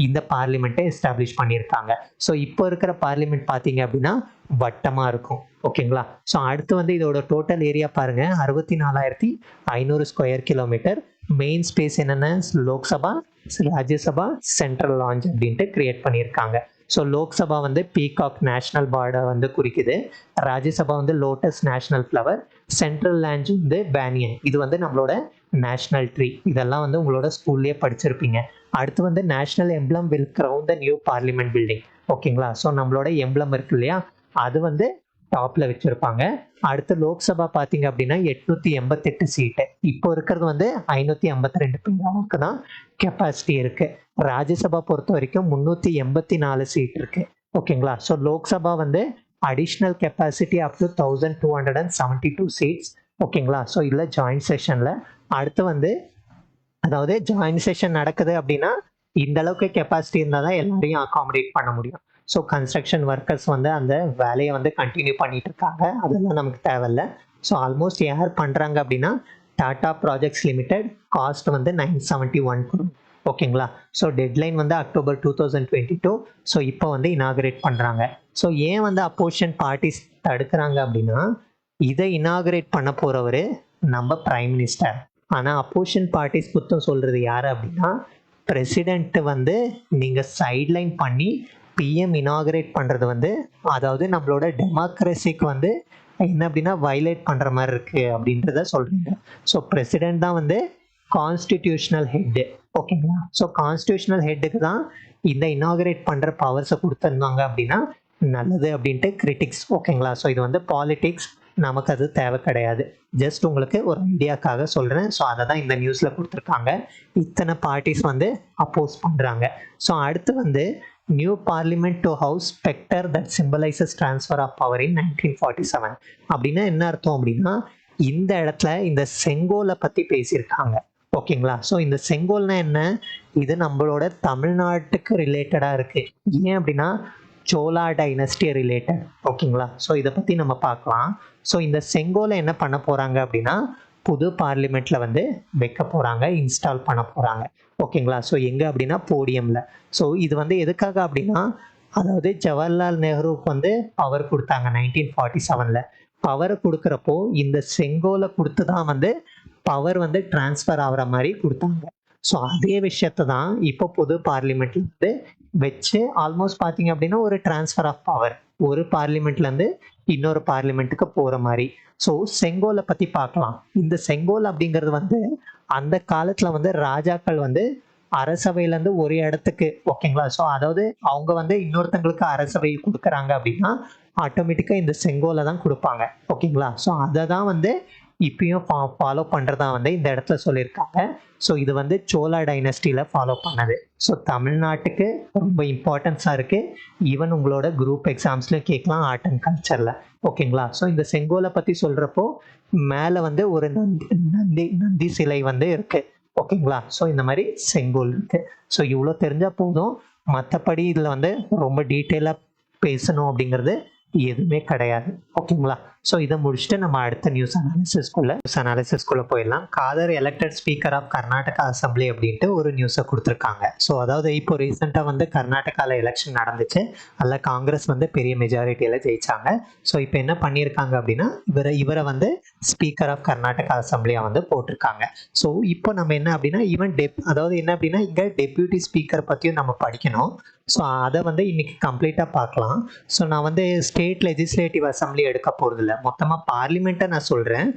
இந்த பார்லிமெண்ட்டை எஸ்டாப்ளிஷ் பண்ணியிருக்காங்க. ஸோ இப்போ இருக்கிற பார்லிமெண்ட் பார்த்தீங்க அப்படின்னா வட்டமாக இருக்கும். ஓகேங்களா? ஸோ அடுத்து வந்து இதோட டோட்டல் ஏரியா பாருங்கள், 64,500 ஸ்கொயர் கிலோமீட்டர். மெயின் ஸ்பேஸ் என்னென்ன, லோக்சபா, ராஜ்யசபா, சென்ட்ரல் லான்ச் அப்படின்ட்டு கிரியேட் பண்ணியிருக்காங்க. ஸோ லோக்சபா வந்து பீகாக் நேஷ்னல் பேர்டை வந்து குறிக்குது. ராஜ்யசபா வந்து lotus national flower. Central launch வந்து பேனியன், இது வந்து நம்மளோட நேஷ்னல் ட்ரீ. இதெல்லாம் வந்து உங்களோட ஸ்கூல்லேயே படிச்சிருப்பீங்க. அடுத்து வந்து national emblem will crown the new parliament building. ஓகேங்களா? ஸோ நம்மளோட எம்ப்ளம் இருக்கு இல்லையா, அது வந்து டாப்பில் வச்சுருப்பாங்க. அடுத்து லோக்சபா பார்த்தீங்க அப்படின்னா 888 சீட்டு. இப்போ இருக்கிறது வந்து 552 பேருக்கு தான் கெப்பாசிட்டி இருக்குது. ராஜ்யசபா பொறுத்த வரைக்கும் 384 சீட் இருக்குது. ஓகேங்களா? ஸோ லோக்சபா வந்து additional capacity up to 1272 seats. ஓகேங்களா? ஸோ இல்லை ஜாயின்ட் செஷனில். அடுத்து வந்து அதாவது ஜாயின்ட் செஷன் நடக்குது அப்படின்னா இந்த அளவுக்கு கெப்பாசிட்டி இருந்தால் தான் எல்லாரையும் அகாமடேட் பண்ண முடியும். ஸோ கன்ஸ்ட்ரக்ஷன் ஒர்க்கர்ஸ் வந்து அந்த வேலையை வந்து கண்டினியூ பண்ணிட்டு இருக்காங்க. அதெல்லாம் நமக்கு தேவையில்லை. ஸோ ஆல்மோஸ்ட் யார் பண்ணுறாங்க அப்படின்னா டாடா ப்ராஜெக்ட்ஸ் லிமிடெட். காஸ்ட் வந்து 971 crore. ஓகேங்களா? ஸோ டெட்லைன் வந்து அக்டோபர் 2022. ஸோ இப்போ வந்து இனாகரேட் பண்ணுறாங்க. ஸோ ஏன் வந்து அப்போசிஷன் பார்ட்டிஸ் தடுக்கிறாங்க அப்படின்னா, இதை இனாகரேட் பண்ண போகிறவர் நம்ம பிரைம் மினிஸ்டர். ஆனால் அப்போசிஷன் பார்ட்டிஸ் குத்தம் சொல்கிறது யார் அப்படின்னா, பிரசிடென்ட்டு வந்து நீங்கள் சைட்லைன் பண்ணி பிஎம் இனாகரேட் பண்ணுறது வந்து, அதாவது நம்மளோட டெமோக்ரஸிக்கு வந்து என்ன அப்படின்னா வயலேட் பண்ணுற மாதிரி இருக்குது அப்படின்றத சொல்கிறீங்க. ஸோ பிரசிடென்ட் தான் வந்து கான்ஸ்டிடியூஷனல் ஹெட்டு. ஓகேங்களா? ஸோ கான்ஸ்டியூஷனல் ஹெட்டுக்கு தான் இந்த இனாகரேட் பண்ணுற பவர்ஸை கொடுத்துருந்தாங்க அப்படின்னா நல்லது அப்படின்ட்டு கிரிட்டிக்ஸ். ஓகேங்களா? ஸோ இது வந்து பாலிட்டிக்ஸ், நமக்கு அது தேவை கிடையாது. ஜஸ்ட் உங்களுக்கு ஒரு ஐடியாக்காக சொல்கிறேன். ஸோ அதை தான் இந்த நியூஸில் கொடுத்துருக்காங்க. இத்தனை பார்ட்டிஸ் வந்து அப்போஸ் பண்ணுறாங்க. ஸோ அடுத்து வந்து new parliament to house sceptre that symbolises transfer of power in 1947. அப்படின்னா என்ன அர்த்தம் அப்படின்னா, இந்த இடத்துல இந்த செங்கோலை பற்றி பேசியிருக்காங்க. ஓகேங்களா? ஸோ இந்த செங்கோல்னா என்ன, இது நம்மளோட தமிழ்நாட்டுக்கு ரிலேட்டடாக இருக்குது. ஏன் அப்படின்னா சோலா டைனஸ்டி ரிலேட்டட். ஓகேங்களா? ஸோ இதை பற்றி நம்ம பார்க்கலாம். ஸோ இந்த செங்கோலை என்ன பண்ண போகிறாங்க அப்படின்னா புது பார்லிமெண்ட்டில் வந்து வைக்க போகிறாங்க, இன்ஸ்டால் பண்ண போகிறாங்க. ஓகேங்களா? ஸோ எங்கே அப்படின்னா போடியமில். ஸோ இது வந்து எதுக்காக அப்படின்னா, அதாவது ஜவஹர்லால் நேருவுக்கு வந்து பவர் கொடுத்தாங்க 1947. பவர் கொடுக்குறப்போ இந்த செங்கோலை கொடுத்து தான் வந்து பவர் வந்து டிரான்ஸ்ஃபர் ஆகிற மாதிரி கொடுத்தாங்க. ஸோ அதே விஷயத்தை தான் இப்போ புது பார்லிமெண்ட்ல வந்து வச்சு ஆல்மோஸ்ட் பார்த்தீங்க அப்படின்னா ஒரு டிரான்ஸ்ஃபர் ஆஃப் பவர் ஒரு பார்லிமெண்ட்லேருந்து இன்னொரு பார்லிமெண்ட்டுக்கு போகிற மாதிரி. ஸோ செங்கோலை பற்றி பார்க்கலாம். இந்த செங்கோல் அப்படிங்கிறது வந்து அந்த காலத்தில் வந்து ராஜாக்கள் வந்து அரசவையிலேருந்து ஒரு இடத்துக்கு, ஓகேங்களா? ஸோ அதாவது அவங்க வந்து இன்னொருத்தங்களுக்கு அரசவை கொடுக்குறாங்க அப்படின்னா ஆட்டோமேட்டிக்காக இந்த செங்கோலை தான் கொடுப்பாங்க. ஓகேங்களா? ஸோ அதை தான் வந்து இப்பயும் ஃபாலோ பண்ணுறதா வந்து இந்த இடத்துல சொல்லியிருக்காங்க. ஸோ இது வந்து சோலா டைனஸ்டியில் ஃபாலோ பண்ணது. ஸோ தமிழ்நாட்டுக்கு ரொம்ப இம்பார்ட்டன்ஸாக இருக்குது. ஈவன் உங்களோட குரூப் எக்ஸாம்ஸ்லையும் கேட்கலாம், ஆர்ட் அண்ட் கல்ச்சரில். ஓகேங்களா? ஸோ இந்த செங்கோலை பற்றி சொல்கிறப்போ மேலே வந்து ஒரு நந்தி சிலை வந்து இருக்குது. ஓகேங்களா? ஸோ இந்த மாதிரி செங்கோல் இருக்குது. ஸோ இவ்வளோ தெரிஞ்சால் போதும். மற்றபடி இதில் வந்து ரொம்ப டீட்டெயிலாக பேசணும் அப்படிங்கிறது எதுவுமே கிடையாது. ஓகேங்களா? ஸோ இதை முடிச்சுட்டு நம்ம அடுத்த நியூஸ் அனாலிசிஸ்குள்ளே போயிடலாம். Khader elected speaker of Karnataka assembly அப்படின்ட்டு ஒரு நியூஸை கொடுத்துருக்காங்க. ஸோ அதாவது இப்போ ரீசெண்டாக வந்து கர்நாடகாவில் எலெக்ஷன் நடந்துச்சு. அதில் காங்கிரஸ் வந்து பெரிய மெஜாரிட்டியில் ஜெயிச்சாங்க. ஸோ இப்போ என்ன பண்ணியிருக்காங்க அப்படின்னா இவரை வந்து ஸ்பீக்கர் ஆஃப் கர்நாடகா அசம்பிளியாக வந்து போட்டிருக்காங்க. ஸோ இப்போ நம்ம என்ன அப்படின்னா அதாவது என்ன அப்படின்னா இங்கே டெப்யூட்டி ஸ்பீக்கர் பற்றியும் நம்ம படிக்கணும். ஸோ அதை வந்து இன்னைக்கு கம்ப்ளீட்டாக பார்க்கலாம். ஸோ நான் வந்து ஸ்டேட் லெஜிஸ்லேட்டிவ் அசம்பிளி எடுக்க போகிறது இல்லை, மொத்தமாக பார்லிமெண்ட்டை நான் சொல்கிறேன்.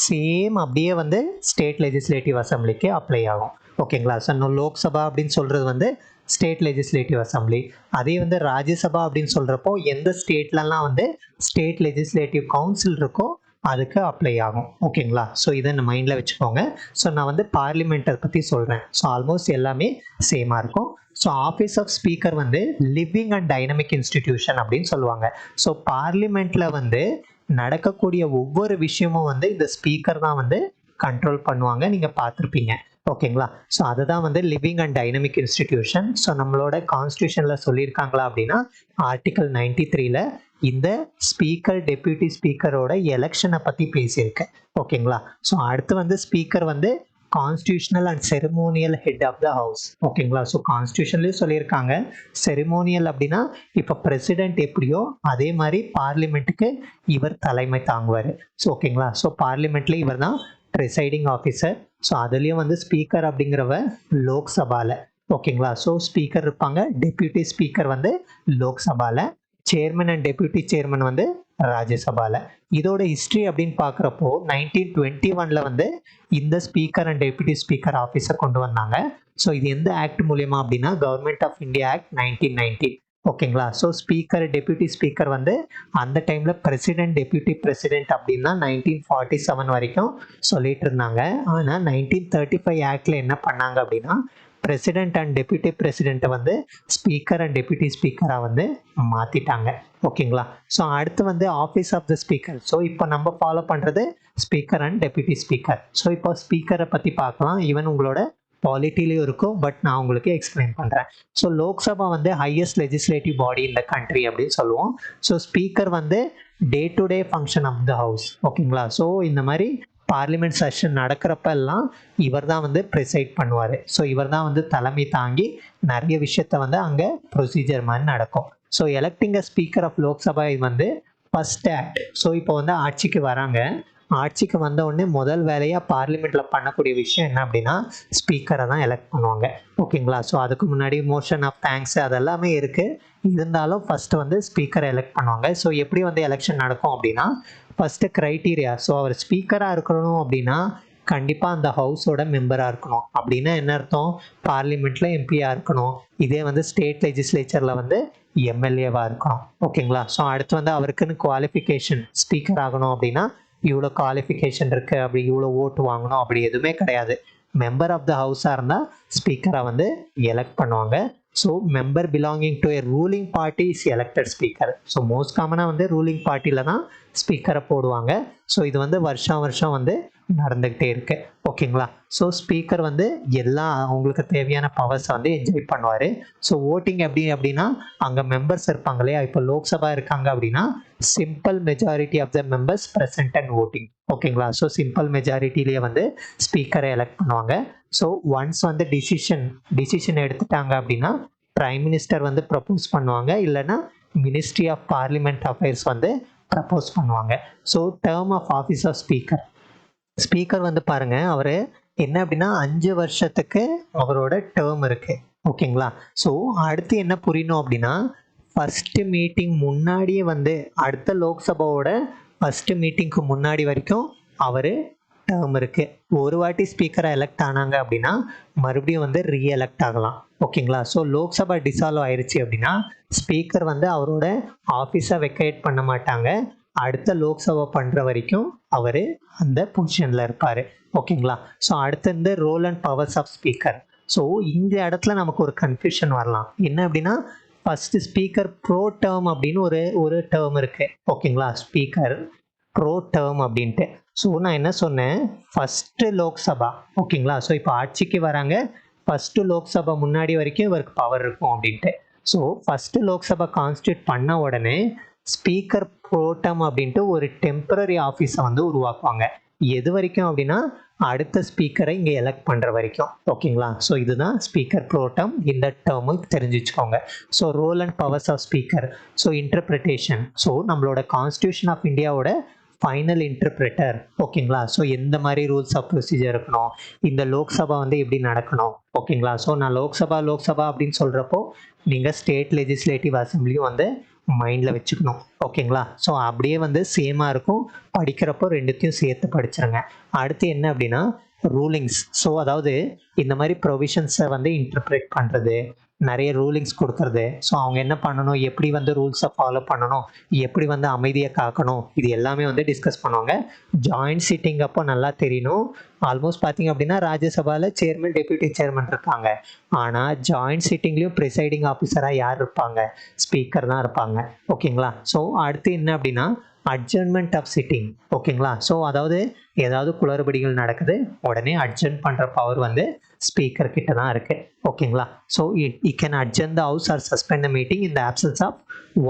சேம் அப்படியே வந்து ஸ்டேட் லெஜிஸ்லேட்டிவ் அசம்பிளிக்கு அப்ளை ஆகும். ஓகேங்களா? ஸோ லோக்சபா அப்படின்னு சொல்கிறது வந்து ஸ்டேட் லெஜிஸ்லேட்டிவ் அசம்பிளி. அதே வந்து ராஜ்யசபா அப்படின்னு சொல்கிறப்போ எந்த ஸ்டேட்லலாம் வந்து ஸ்டேட் லெஜிஸ்லேட்டிவ் கவுன்சில் இருக்கோ அதுக்கு அப்ளை ஆகும். ஓகேங்களா? ஸோ இதை மைண்டில் வச்சுக்கோங்க. ஸோ நான் வந்து பார்லிமெண்ட்டை பற்றி சொல்கிறேன். ஸோ ஆல்மோஸ்ட் எல்லாமே சேமாக இருக்கும். ஸோ ஆஃபீஸ் ஆஃப் ஸ்பீக்கர் வந்து லிவிங் அண்ட் டைனமிக் இன்ஸ்டிடியூஷன் அப்படின்னு சொல்லுவாங்க. ஸோ பார்லிமெண்ட்டில் வந்து நடக்கக்கூடிய ஒவ்வொரு விஷயமும் வந்து இந்த ஸ்பீக்கர் தான் வந்து கண்ட்ரோல் பண்ணுவாங்க. நீங்கள் பார்த்துருப்பீங்க. ஓகேங்களா? ஸோ அதுதான் வந்து living and dynamic institution. So நம்மளோட கான்ஸ்டியூஷனில் சொல்லியிருக்காங்களா அப்படின்னா ஆர்டிகல் 93ல் இந்த ஸ்பீக்கர் டெப்யூட்டி ஸ்பீக்கரோட எலெக்ஷனை பற்றி பேசியிருக்கு. ஓகேங்களா? ஸோ அடுத்து வந்து ஸ்பீக்கர் வந்து constitutional and ceremonial head of the house. ஓகேங்களா? ஸோ கான்ஸ்டியூஷன்லேயும் சொல்லியிருக்காங்க. செரிமோனியல் அப்படின்னா இப்போ பிரசிடென்ட் எப்படியோ அதே மாதிரி பார்லிமெண்ட்டுக்கு இவர் தலைமை தாங்குவார். ஸோ ஓகேங்களா? ஸோ பார்லிமெண்ட்லேயும் இவர் தான் ப்ரிசைடிங் ஆஃபீஸர். ஸோ அதுலேயும் வந்து ஸ்பீக்கர் அப்படிங்கிறவ லோக்சபாவில். ஓகேங்களா? ஸோ ஸ்பீக்கர் இருப்பாங்க, டெப்யூட்டி ஸ்பீக்கர் வந்து லோக்சபாவில், சேர்மன் அண்ட் டெப்யூட்டி சேர்மன் வந்து ராஜ்யசபாவில். இதோட ஹிஸ்ட்ரி அப்படின்னு பார்க்குறப்போ 1921 வந்து இந்த ஸ்பீக்கர் அண்ட் டெப்யூட்டி ஸ்பீக்கர் ஆஃபீஸை கொண்டு வந்தாங்க. ஸோ இது எந்த ஆக்ட் மூலயமா அப்படின்னா கவர்மெண்ட் ஆஃப் இந்தியா ஆக்ட் 1990. ஓகேங்களா? ஸோ ஸ்பீக்கர் டெப்யூட்டி ஸ்பீக்கர் வந்து அந்த டைமில் பிரசிடென்ட் டெப்யூட்டி பிரசிடென்ட் அப்படின்னா 1947 வரைக்கும் சொல்லிட்டு இருந்தாங்க. ஆனால் 1935 ஆக்டில் என்ன பண்ணாங்க அப்படின்னா பிரசிடென்ட் அண்ட் டெப்யூட்டி பிரசிடென்ட்டை வந்து ஸ்பீக்கர் அண்ட் டெப்யூட்டி ஸ்பீக்கராக வந்து மாற்றிட்டாங்க. ஓகேங்களா? ஸோ அடுத்து வந்து office of the speaker. So இப்போ நம்ம ஃபாலோ பண்ணுறது speaker and deputy speaker. So இப்போ ஸ்பீக்கரை பற்றி பார்க்கலாம். ஈவன் உங்களோட பாலிட்டிலையும் இருக்கும், பட் நான் உங்களுக்கு எக்ஸ்பிளைன் பண்ணுறேன். ஸோ லோக்சபா வந்து ஹையஸ்ட் லெஜிஸ்லேட்டிவ் பாடி இந்த கண்ட்ரி அப்படின்னு சொல்லுவோம். ஸோ ஸ்பீக்கர் வந்து day to day function of the house. ஓகேங்களா? ஸோ இந்த மாதிரி பார்லிமெண்ட் செஷன் நடக்கிறப்ப எல்லாம் இவர் தான் வந்து ப்ரிசைட் பண்ணுவார். ஸோ இவர் தான் வந்து தலைமை தாங்கி நிறைய விஷயத்த வந்து அங்கே ப்ரொசீஜர் மாதிரி நடக்கும். So electing a speaker of Lok Sabha இது வந்து ஃபர்ஸ்ட் ஆக்ட். ஸோ இப்போ வந்து ஆட்சிக்கு வராங்க. ஆட்சிக்கு வந்த உடனே முதல் வேலையாக பார்லிமெண்ட்டில் பண்ணக்கூடிய விஷயம் என்ன அப்படின்னா ஸ்பீக்கரை தான் எலெக்ட் பண்ணுவாங்க. ஓகேங்களா? ஸோ அதுக்கு முன்னாடி மோஷன் ஆஃப் தேங்க்ஸ் அதெல்லாமே இருக்குது. இருந்தாலும் ஃபஸ்ட்டு வந்து ஸ்பீக்கரை எலெக்ட் பண்ணுவாங்க. ஸோ எப்படி வந்து எலெக்ஷன் நடக்கும் அப்படின்னா ஃபஸ்ட்டு க்ரைட்டீரியா. ஸோ அவர் ஸ்பீக்கராக இருக்கணும் அப்படின்னா கண்டிப்பாக அந்த ஹவுஸோட மெம்பராக இருக்கணும். அப்படின்னா என்ன அர்த்தம்? பார்லிமெண்ட்டில் எம்பியாக இருக்கணும். இதே வந்து ஸ்டேட் லெஜிஸ்லேச்சரில் வந்து எம்எல்ஏவாக இருக்கணும். ஓகேங்களா? ஸோ அடுத்து வந்து அவருக்குன்னு குவாலிஃபிகேஷன், ஸ்பீக்கர் ஆகணும் அப்படின்னா இவ்வளோ குவாலிஃபிகேஷன் இருக்குது, அப்படி இவ்வளோ ஓட்டு வாங்கணும் அப்படி எதுவுமே கிடையாது. மெம்பர் ஆஃப் த ஹவுஸாக இருந்தால் ஸ்பீக்கராக வந்து எலெக்ட் பண்ணுவாங்க. So member belonging to A ruling party is elected speaker. So most காமனாக வந்து ரூலிங் பார்ட்டியில் தான் ஸ்பீக்கரை போடுவாங்க. ஸோ இது வந்து வருஷம் வந்து நடந்துக்கிட்டே இருக்கு. ஓகேங்களா? ஸோ ஸ்பீக்கர் வந்து எல்லா அவங்களுக்கு தேவையான பவர்ஸை வந்து என்ஜாய் பண்ணுவார். ஸோ ஓட்டிங் எப்படி அப்படின்னா, அங்கே மெம்பர்ஸ் இருப்பாங்க இல்லையா? இப்போ லோக்சபா இருக்காங்க அப்படின்னா simple majority of the members present and voting. ஓகேங்களா? ஸோ சிம்பிள் மெஜாரிட்டிலேயே வந்து ஸ்பீக்கரை எலெக்ட் பண்ணுவாங்க. ஸோ ஒன்ஸ் வந்து டிசிஷன் எடுத்துட்டாங்க அப்படின்னா பிரைம் மினிஸ்டர் வந்து ப்ரப்போஸ் பண்ணுவாங்க, இல்லைன்னா மினிஸ்ட்ரி ஆஃப் பார்லிமெண்ட் அஃபேர்ஸ் வந்து ப்ரப்போஸ் பண்ணுவாங்க. So term of office of speaker வந்து பாருங்க, அவர் என்ன அப்படின்னா 5 வருஷத்துக்கு அவரோட டேர்ம் இருக்கு. ஓகேங்களா? ஸோ அடுத்து என்ன புரியணும் அப்படின்னா, ஃபர்ஸ்ட் மீட்டிங் முன்னாடியே வந்து அடுத்த லோக்சபாவோட ஃபர்ஸ்ட் மீட்டிங்க்கு முன்னாடி வரைக்கும் அவர் டேர்ம் இருக்கு. ஒரு வாட்டி ஸ்பீக்கராக எலெக்ட் ஆனாங்க அப்படின்னா மறுபடியும் வந்து ரீஎலெக்ட் ஆகலாம். ஓகேங்களா? ஸோ லோக்சபா டிசால்வ் ஆயிடுச்சு அப்படின்னா ஸ்பீக்கர் வந்து அவரோட ஆஃபீஸை வெக்கேட் பண்ண மாட்டாங்க. அடுத்த லோக்சபா பண்ணுற வரைக்கும் அவர் அந்த பொசிஷனில் இருப்பார். ஓகேங்களா? ஸோ அடுத்து இந்த role and powers of speaker. So இந்த இடத்துல நமக்கு ஒரு கன்ஃபியூஷன் வரலாம். என்ன அப்படின்னா, ஃபர்ஸ்ட் ஸ்பீக்கர் ப்ரோ டேர்ம் அப்படின்னு ஒரு டேர்ம் இருக்கு. ஓகேங்களா? ஸ்பீக்கர் ப்ரோ டேர்ம் அப்படின்ட்டு. ஸோ நான் என்ன சொன்னேன், ஃபஸ்ட்டு லோக்சபா. ஓகேங்களா? ஸோ இப்போ ஆட்சிக்கு வராங்க, ஃபஸ்ட்டு லோக்சபா முன்னாடி வரைக்கும் இவருக்கு பவர் இருக்கும் அப்படின்ட்டு. ஸோ ஃபஸ்ட்டு லோக்சபா கான்ஸ்டியூட் பண்ண உடனே ஸ்பீக்கர் ப்ரோட்டம் அப்படின்ட்டு ஒரு டெம்பரரி ஆஃபீஸை வந்து உருவாக்குவாங்க. எது வரைக்கும் அப்படின்னா அடுத்த ஸ்பீக்கரை இங்கே எலெக்ட் பண்ணுற வரைக்கும். ஓகேங்களா? ஸோ இதுதான் ஸ்பீக்கர் ப்ரோட்டம். இந்த டேர்மு தெரிஞ்சு வச்சுக்கோங்க. So role and powers of speaker. So interpretation. So நம்மளோட கான்ஸ்டியூஷன் ஆஃப் இந்தியாவோட ஃபைனல் இன்டர்பிரேட்டர். ஓகேங்களா? ஸோ எந்த மாதிரி ரூல்ஸ் ஆஃப் ப்ரொசீஜர் இருக்கணும், இந்த லோக்சபா வந்து எப்படி நடக்கணும். ஓகேங்களா? ஸோ நான் லோக்சபா அப்படின்னு சொல்கிறப்போ நீங்கள் ஸ்டேட் லெஜிஸ்லேட்டிவ் அசம்பிளியும் வந்து மைண்டில் வச்சுக்கணும். ஓகேங்களா? ஸோ அப்படியே வந்து சேமாக இருக்கும். படிக்கிறப்போ ரெண்டுத்தையும் சேர்த்து படிச்சிருங்க. அடுத்து என்ன அப்படின்னா ரூலிங்ஸ். ஸோ அதாவது இந்த மாதிரி ப்ரொவிஷன்ஸை வந்து இன்டர்பிரேட் பண்ணுறது, நிறைய ரூலிங்ஸ் கொடுக்கறது. ஸோ அவங்க என்ன பண்ணணும், எப்படி வந்து ரூல்ஸை ஃபாலோ பண்ணணும், எப்படி வந்து அமைதியை காக்கணும், இது எல்லாமே வந்து டிஸ்கஸ் பண்ணுவாங்க. ஜாயிண்ட் சிட்டிங் அப்போ நல்லா தெரியணும். ஆல்மோஸ்ட் பார்த்தீங்க அப்படின்னா ராஜ்யசபாவில் சேர்மன் டெப்யூட்டி சேர்மன் இருப்பாங்க. ஆனால் ஜாயிண்ட் சிட்டிங்லேயும் ப்ரிசைடிங் ஆஃபீஸராக யார் இருப்பாங்க, ஸ்பீக்கர் தான் இருப்பாங்க. ஓகேங்களா? ஸோ அடுத்து என்ன அப்படின்னா அட்ஜர்ன்மெண்ட் ஆஃப் சிட்டிங். ஓகேங்களா? ஸோ அதாவது ஏதாவது குளறுபடிகள் நடக்குது, உடனே அட்ஜர்ன் பண்ணுற பவர் வந்து ஸ்பீக்கர் கிட்ட தான் இருக்கு. ஓகேங்களா? So it can adjourn the house or suspend the meeting in the absence of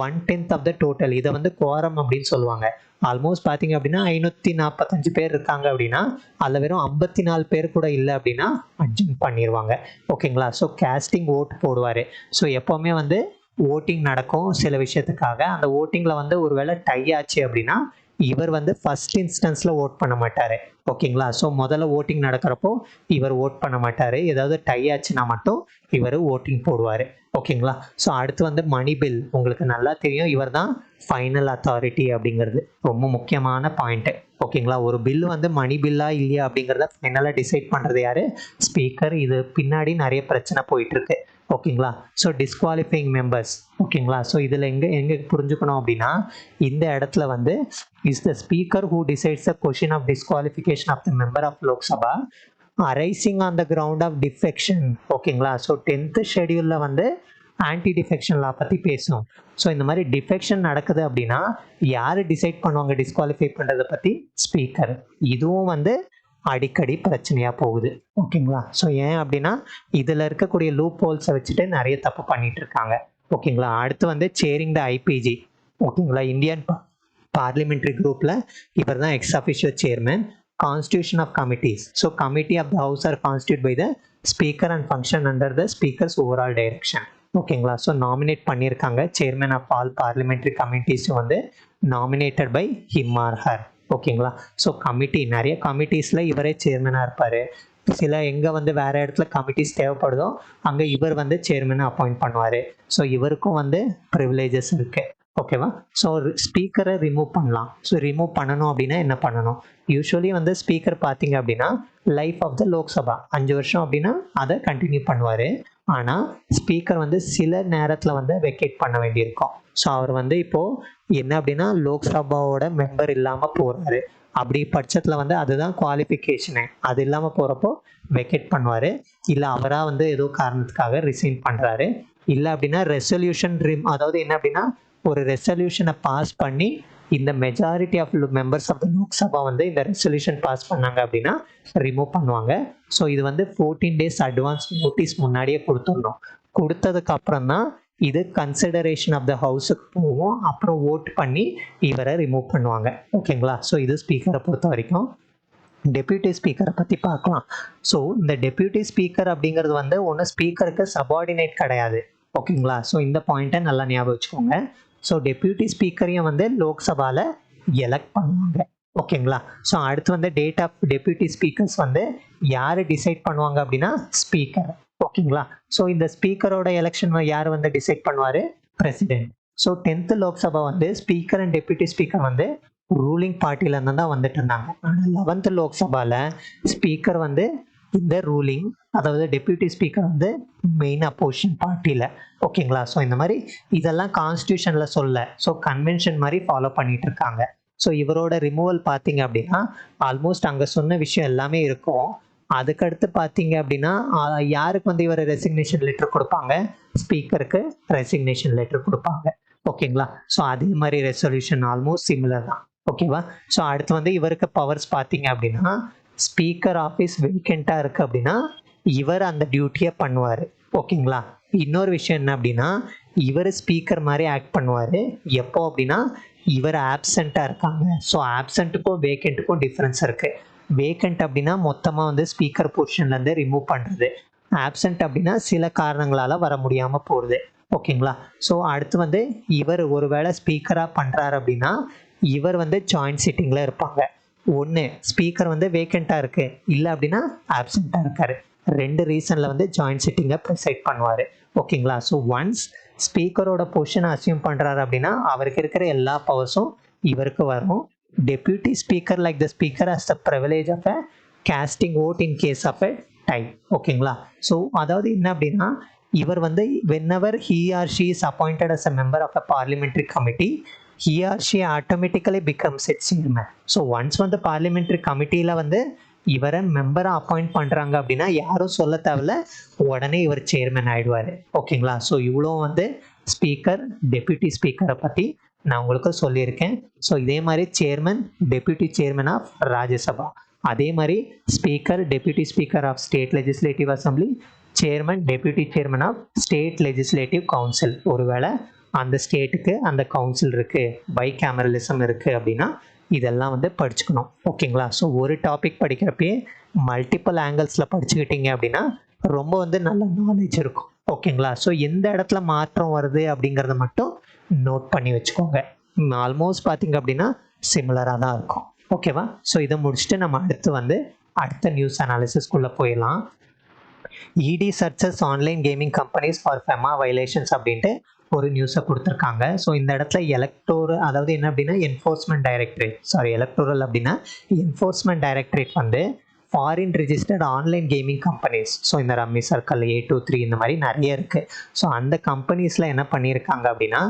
1/10 of the total. இதை வந்து குவாரம் அப்படின்னு சொல்லுவாங்க. ஆல்மோஸ்ட் பார்த்தீங்க அப்படின்னா 545 பேர் இருக்காங்க அப்படின்னா அதில் வெறும் 54 பேர் கூட இல்லை அப்படின்னா அட்ஜர்ன் பண்ணிடுவாங்க. ஓகேங்களா? ஸோ கேஸ்டிங் ஓட் போடுவார். ஸோ எப்போவுமே வந்து ஓட்டிங் நடக்கும் சில விஷயத்துக்காக. அந்த ஓட்டிங்கில் வந்து ஒரு வேளை டை ஆச்சு அப்படின்னா இவர் வந்து ஃபர்ஸ்ட் இன்ஸ்டன்ஸில் ஓட் பண்ண மாட்டார். ஓகேங்களா? ஸோ முதல்ல ஓட்டிங் நடக்கிறப்போ இவர் ஓட் பண்ண மாட்டார். ஏதாவது டை ஆச்சுன்னா மட்டும் இவர் ஓட்டிங் போடுவார். ஓகேங்களா? ஸோ அடுத்து வந்து மணி பில். உங்களுக்கு நல்லா தெரியும், இவர் தான் ஃபைனல் அத்தாரிட்டி அப்படிங்கிறது ரொம்ப முக்கியமான பாயிண்ட்டு. ஓகேங்களா? ஒரு பில் வந்து மணி பில்லா இல்லையா அப்படிங்கிறத ஃபைனலாக டிசைட் பண்ணுறது யார், ஸ்பீக்கர். இது பின்னாடி நிறைய பிரச்சனை போயிட்டுருக்கு. ஓகேங்களா? So disqualifying members. ஓகேங்களா? ஸோ இதில் எங்கே புரிஞ்சுக்கணும் அப்படின்னா இந்த இடத்துல வந்து is the speaker who decides the question of disqualification of the member of Lok Sabha arising on the ground of defection. ஓகேங்களா? ஸோ 10th ஷெடியூலில் வந்து ஆன்டி டிஃபெக்ஷன் லா பற்றி பேசும். ஸோ இந்த மாதிரி டிஃபெக்ஷன் நடக்குது அப்படின்னா யார் டிசைட் பண்ணுவாங்க டிஸ்குவாலிஃபை பண்ணுறதை பற்றி, ஸ்பீக்கர். இதுவும் வந்து அடிக்கடி பிரச்சனையாக போகுது. ஓகேங்களா? ஸோ ஏன் அப்படின்னா இதில் இருக்கக்கூடிய லூப் ஹோல்ஸை வச்சுட்டு நிறைய தப்பு பண்ணிட்டு இருக்காங்க. ஓகேங்களா? அடுத்து வந்து சேரிங் த ஐபிஜி. ஓகேங்களா? இந்தியன் பார்லிமெண்ட்ரி குரூப்பில் இவர் தான் ex officio chairman. Constitution of committees. So committee of the house are constitute by the speaker and function under the speaker's overall direction. ஓகேங்களா? ஸோ நாமினேட் பண்ணியிருக்காங்க chairman of all parliamentary committees வந்து nominated by him or her. ஓகேங்களா? So committee நிறைய கமிட்டிஸில் இவரே சேர்மனாக இருப்பார். சில எங்கே வந்து வேறு இடத்துல கமிட்டிஸ் தேவைப்படுதோ அங்கே இவர் வந்து சேர்மனை அப்பாயிண்ட் பண்ணுவார். ஸோ இவருக்கும் வந்து ப்ரிவிலேஜஸ் இருக்குது. ஓகேவா? ஸோ ஸ்பீக்கரை ரிமூவ் பண்ணலாம். ஸோ ரிமூவ் பண்ணணும் அப்படின்னா என்ன பண்ணணும், யூஸ்வலி வந்து ஸ்பீக்கர் பார்த்தீங்க அப்படின்னா லைஃப் ஆஃப் த லோக்சபா 5 வருஷம் அப்படின்னா அதை கண்டினியூ பண்ணுவார். ஆனால் ஸ்பீக்கர் வந்து சில நேரத்தில் வந்து வெக்கேட் பண்ண வேண்டியிருக்கும். ஸோ அவர் வந்து இப்போது என்ன அப்படின்னா லோக்சபாவோட மெம்பர் இல்லாமல் போகிறாரு. அப்படி பட்சத்தில் வந்து அதுதான் குவாலிஃபிகேஷனு. அது இல்லாமல் போகிறப்போ வெக்கேட் பண்ணுவார். இல்லை அவராக வந்து ஏதோ காரணத்துக்காக ரிசைன் பண்ணுறாரு. இல்லை அப்படின்னா ரெசல்யூஷன் அதாவது என்ன அப்படின்னா ஒரு ரெசல்யூஷனை பாஸ் பண்ணி இந்த majority of members of the Lok Sabha வந்து இந்த ரெசல்யூஷன் பாஸ் பண்ணாங்க அப்படின்னா ரிமூவ் பண்ணுவாங்க. ஸோ இது வந்து 14 days அட்வான்ஸ் நோட்டீஸ் முன்னாடியே கொடுத்துடணும். கொடுத்ததுக்கு அப்புறம் தான் இது கன்சிடரேஷன் ஆஃப் த ஹவுஸுக்கு போகும். அப்புறம் ஓட் பண்ணி இவரை ரிமூவ் பண்ணுவாங்க. ஓகேங்களா? ஸோ இது ஸ்பீக்கரை பொறுத்த வரைக்கும். டெப்யூட்டி ஸ்பீக்கரை பற்றி பார்க்கலாம். ஸோ இந்த டெப்யூட்டி ஸ்பீக்கர் அப்படிங்கிறது வந்து ஒன்று ஸ்பீக்கருக்கு சபார்டினேட் கிடையாது. ஓகேங்களா? ஸோ இந்த பாயிண்ட்டை நல்லா ஞாபகம் வச்சுக்கோங்க. ஸோ டெப்யூட்டி ஸ்பீக்கரையும் வந்து லோக்சபாவில் எலெக்ட் பண்ணுவாங்க. ஓகேங்களா? ஸோ அடுத்து வந்து டேட் ஆஃப் டெப்யூட்டி ஸ்பீக்கர்ஸ் வந்து யார் டிசைட் பண்ணுவாங்க அப்படின்னா ஸ்பீக்கர். ஓகேங்களா? ஸோ இந்த ஸ்பீக்கரோட எலெக்ஷன் யார் வந்து டிசைட் பண்ணுவார்? பிரசிடென்ட். ஸோ 10th லோக்சபா வந்து ஸ்பீக்கர் அண்ட் டெப்யூட்டி ஸ்பீக்கர் வந்து ரூலிங் பார்ட்டிலேருந்து தான் வந்துட்டு இருந்தாங்க. ஆனால் 11th லோக்சபாவில் ஸ்பீக்கர் வந்து இந்த ரூலிங், அதாவது டெப்யூட்டி ஸ்பீக்கர் வந்து மெயின் அப்போசிஷன் பார்ட்டியில். ஓகேங்களா? ஸோ இந்த மாதிரி இதெல்லாம் கான்ஸ்டியூஷனில் சொல்ல, ஸோ கன்வென்ஷன் மாதிரி ஃபாலோ பண்ணிட்டு இருக்காங்க. ஸோ இவரோட ரிமூவல் பார்த்தீங்க அப்படின்னா ஆல்மோஸ்ட் அங்கே சொன்ன விஷயம் எல்லாமே இருக்கும். அதுக்கடுத்து பார்த்தீங்க அப்படின்னா யாருக்கு வந்து இவர் ரெசிக்னேஷன் லெட்டர் கொடுப்பாங்க? ஸ்பீக்கருக்கு ரெசிக்னேஷன் லெட்டர் கொடுப்பாங்க. ஓகேங்களா? ஸோ அதே மாதிரி ரெசல்யூஷன் ஆல்மோஸ்ட் சிமிலர் தான். ஓகேவா? ஸோ அடுத்து வந்து இவருக்கு பவர்ஸ் பார்த்தீங்க அப்படின்னா ஸ்பீக்கர் ஆஃபீஸ் வேக்கண்ட்டாக இருக்குது அப்படின்னா இவர் அந்த டியூட்டியை பண்ணுவார். ஓகேங்களா? இன்னொரு விஷயம் என்ன அப்படின்னா இவர் ஸ்பீக்கர் மாதிரி ஆக்ட் பண்ணுவார். எப்போ அப்படின்னா இவர் ஆப்சண்ட்டாக இருக்காங்க. ஸோ ஆப்சண்ட்டுக்கும் வேக்கண்ட்டுக்கும் டிஃப்ரென்ஸ் இருக்குது. வேக்கண்ட் அப்படின்னா மொத்தமாக வந்து ஸ்பீக்கர் பொசிஷன்லேருந்து ரிமூவ் பண்ணுறது. ஆப்சண்ட் அப்படின்னா சில காரணங்களால் வர முடியாமல் போகிறது. ஓகேங்களா? ஸோ அடுத்து வந்து இவர் ஒருவேளை ஸ்பீக்கராக பண்ணுறாரு அப்படின்னா இவர் வந்து ஜாயிண்ட் சிட்டிங்கில் இருப்பாங்க. ஒன்று ஸ்பீக்கர் வந்து வேக்கண்ட்டாக இருக்குது, இல்லை அப்படின்னா ஆப்சண்ட்டாக இருக்கார். 2 ரீசனில் வந்து ஜாயிண்ட் சிட்டிங்கை ப்ரிசைட் பண்ணுவார். ஓகேங்களா? ஸோ ஒன்ஸ் ஸ்பீக்கரோட பொசிஷனை அசியூம் பண்ணுறாரு அப்படின்னா அவருக்கு இருக்கிற எல்லா பவர்ஸும் இவருக்கு வரும். Deputy speaker like the speaker has the privilege of a casting vote in case of a tie. ஓகேங்களா? ஸோ அதாவது என்ன அப்படின்னா இவர் வந்து whenever he or she is appointed as a member of a parliamentary committee, he or she automatically becomes its chairman. So once வந்து parliamentary கமிட்டியில் வந்து இவரை மெம்பரை அப்பாயிண்ட் பண்ணுறாங்க அப்படின்னா யாரும் சொல்ல தேவையில்ல, உடனே இவர் சேர்மன் ஆகிடுவார். ஓகேங்களா? ஸோ இவ்வளோ வந்து ஸ்பீக்கர் டெப்யூட்டி ஸ்பீக்கரை பற்றி நான் உங்களுக்கு சொல்லியிருக்கேன். ஸோ இதே மாதிரி chairman deputy chairman of Rajya Sabha, அதே மாதிரி speaker deputy speaker of state legislative assembly, chairman deputy chairman of state legislative council. ஒருவேளை அந்த ஸ்டேட்டுக்கு அந்த கவுன்சில் இருக்குது, பை கேமரலிசம் இருக்குது அப்படின்னா இதெல்லாம் வந்து படிச்சுக்கணும். ஓகேங்களா? ஸோ ஒரு டாபிக் படிக்கிறப்பயே மல்டிபிள் ஆங்கிள்ஸில் படிச்சுக்கிட்டீங்க அப்படின்னா ரொம்ப வந்து நல்ல நாலேஜ் இருக்கும். ஓகேங்களா? ஸோ எந்த இடத்துல மாற்றம் வருது அப்படிங்கிறத மட்டும் நோட் பண்ணி வச்சுக்கோங்க. ஆல்மோஸ்ட் பார்த்தீங்க அப்படின்னா சிமிலராக தான் இருக்கும். ஓகேவா? ஸோ இதை முடிச்சுட்டு நம்ம அடுத்த நியூஸ் அனாலிசிஸ்குள்ளே போயிடலாம். ED searches online gaming companies for FEMA violations அப்படின்ட்டு ஒரு நியூஸை கொடுத்துருக்காங்க. ஸோ இந்த இடத்துல அதாவது என்ன அப்படின்னா எலக்டோரல் அப்படின்னா என்ஃபோர்ஸ்மெண்ட் டைரக்டரேட் வந்து foreign registered online gaming companies, so இந்த ரம்மி சர்க்கிள், A23 இந்த மாதிரி நிறைய இருக்குது. ஸோ அந்த கம்பெனிஸில் என்ன பண்ணியிருக்காங்க அப்படின்னா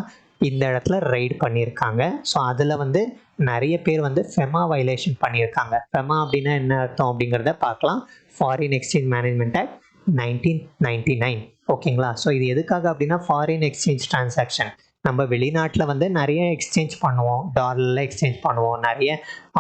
இந்த இடத்துல ரைட் பண்ணியிருக்காங்க. ஸோ அதில் வந்து நிறைய பேர் வந்து ஃபெமா வயலேஷன் பண்ணியிருக்காங்க. ஃபெமா அப்படின்னா என்ன அர்த்தம் அப்படிங்கிறத பார்க்கலாம். Foreign exchange management act 1999. ஓகேங்களா? ஸோ இது எதுக்காக அப்படின்னா ஃபாரின் எக்ஸ்சேஞ்ச் டிரான்சாக்ஷன், நம்ம வெளிநாட்டில் வந்து நிறைய எக்ஸ்சேஞ்ச் பண்ணுவோம், டாலரில் எக்ஸ்சேஞ்ச் பண்ணுவோம், நிறைய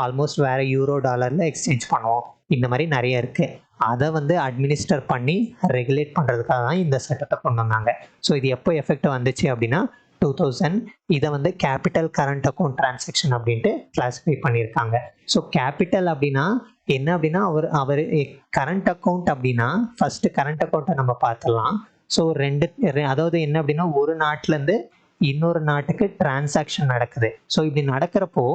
ஆல்மோஸ்ட் வேறு யூரோ டாலரில் எக்ஸ்சேஞ்ச் பண்ணுவோம், இந்த மாதிரி நிறைய இருக்குது. அதை வந்து அட்மினிஸ்டர் பண்ணி ரெகுலேட் பண்ணுறதுக்காக தான் இந்த சட்டத்தை கொண்டு வந்தாங்க. ஸோ இது எப்போ எஃபெக்ட் வந்துச்சு அப்படின்னா 2000. இதை வந்து கேபிட்டல் கரண்ட் அக்கௌண்ட் டிரான்சாக்ஷன் அப்படின்ட்டு கிளாஸிஃபை பண்ணியிருக்காங்க. ஸோ கேபிட்டல் அப்படின்னா என்ன அப்படின்னா அவர் கரண்ட் அக்கௌண்ட் அப்படின்னா ஃபஸ்ட்டு கரண்ட் அக்கௌண்ட்டை நம்ம பார்த்துடலாம். ஸோ அதாவது என்ன அப்படின்னா ஒரு நாட்டிலேருந்து இன்னொரு நாட்டுக்கு டிரான்சாக்ஷன் நடக்குது. ஸோ இப்படி நடக்கிறப்போ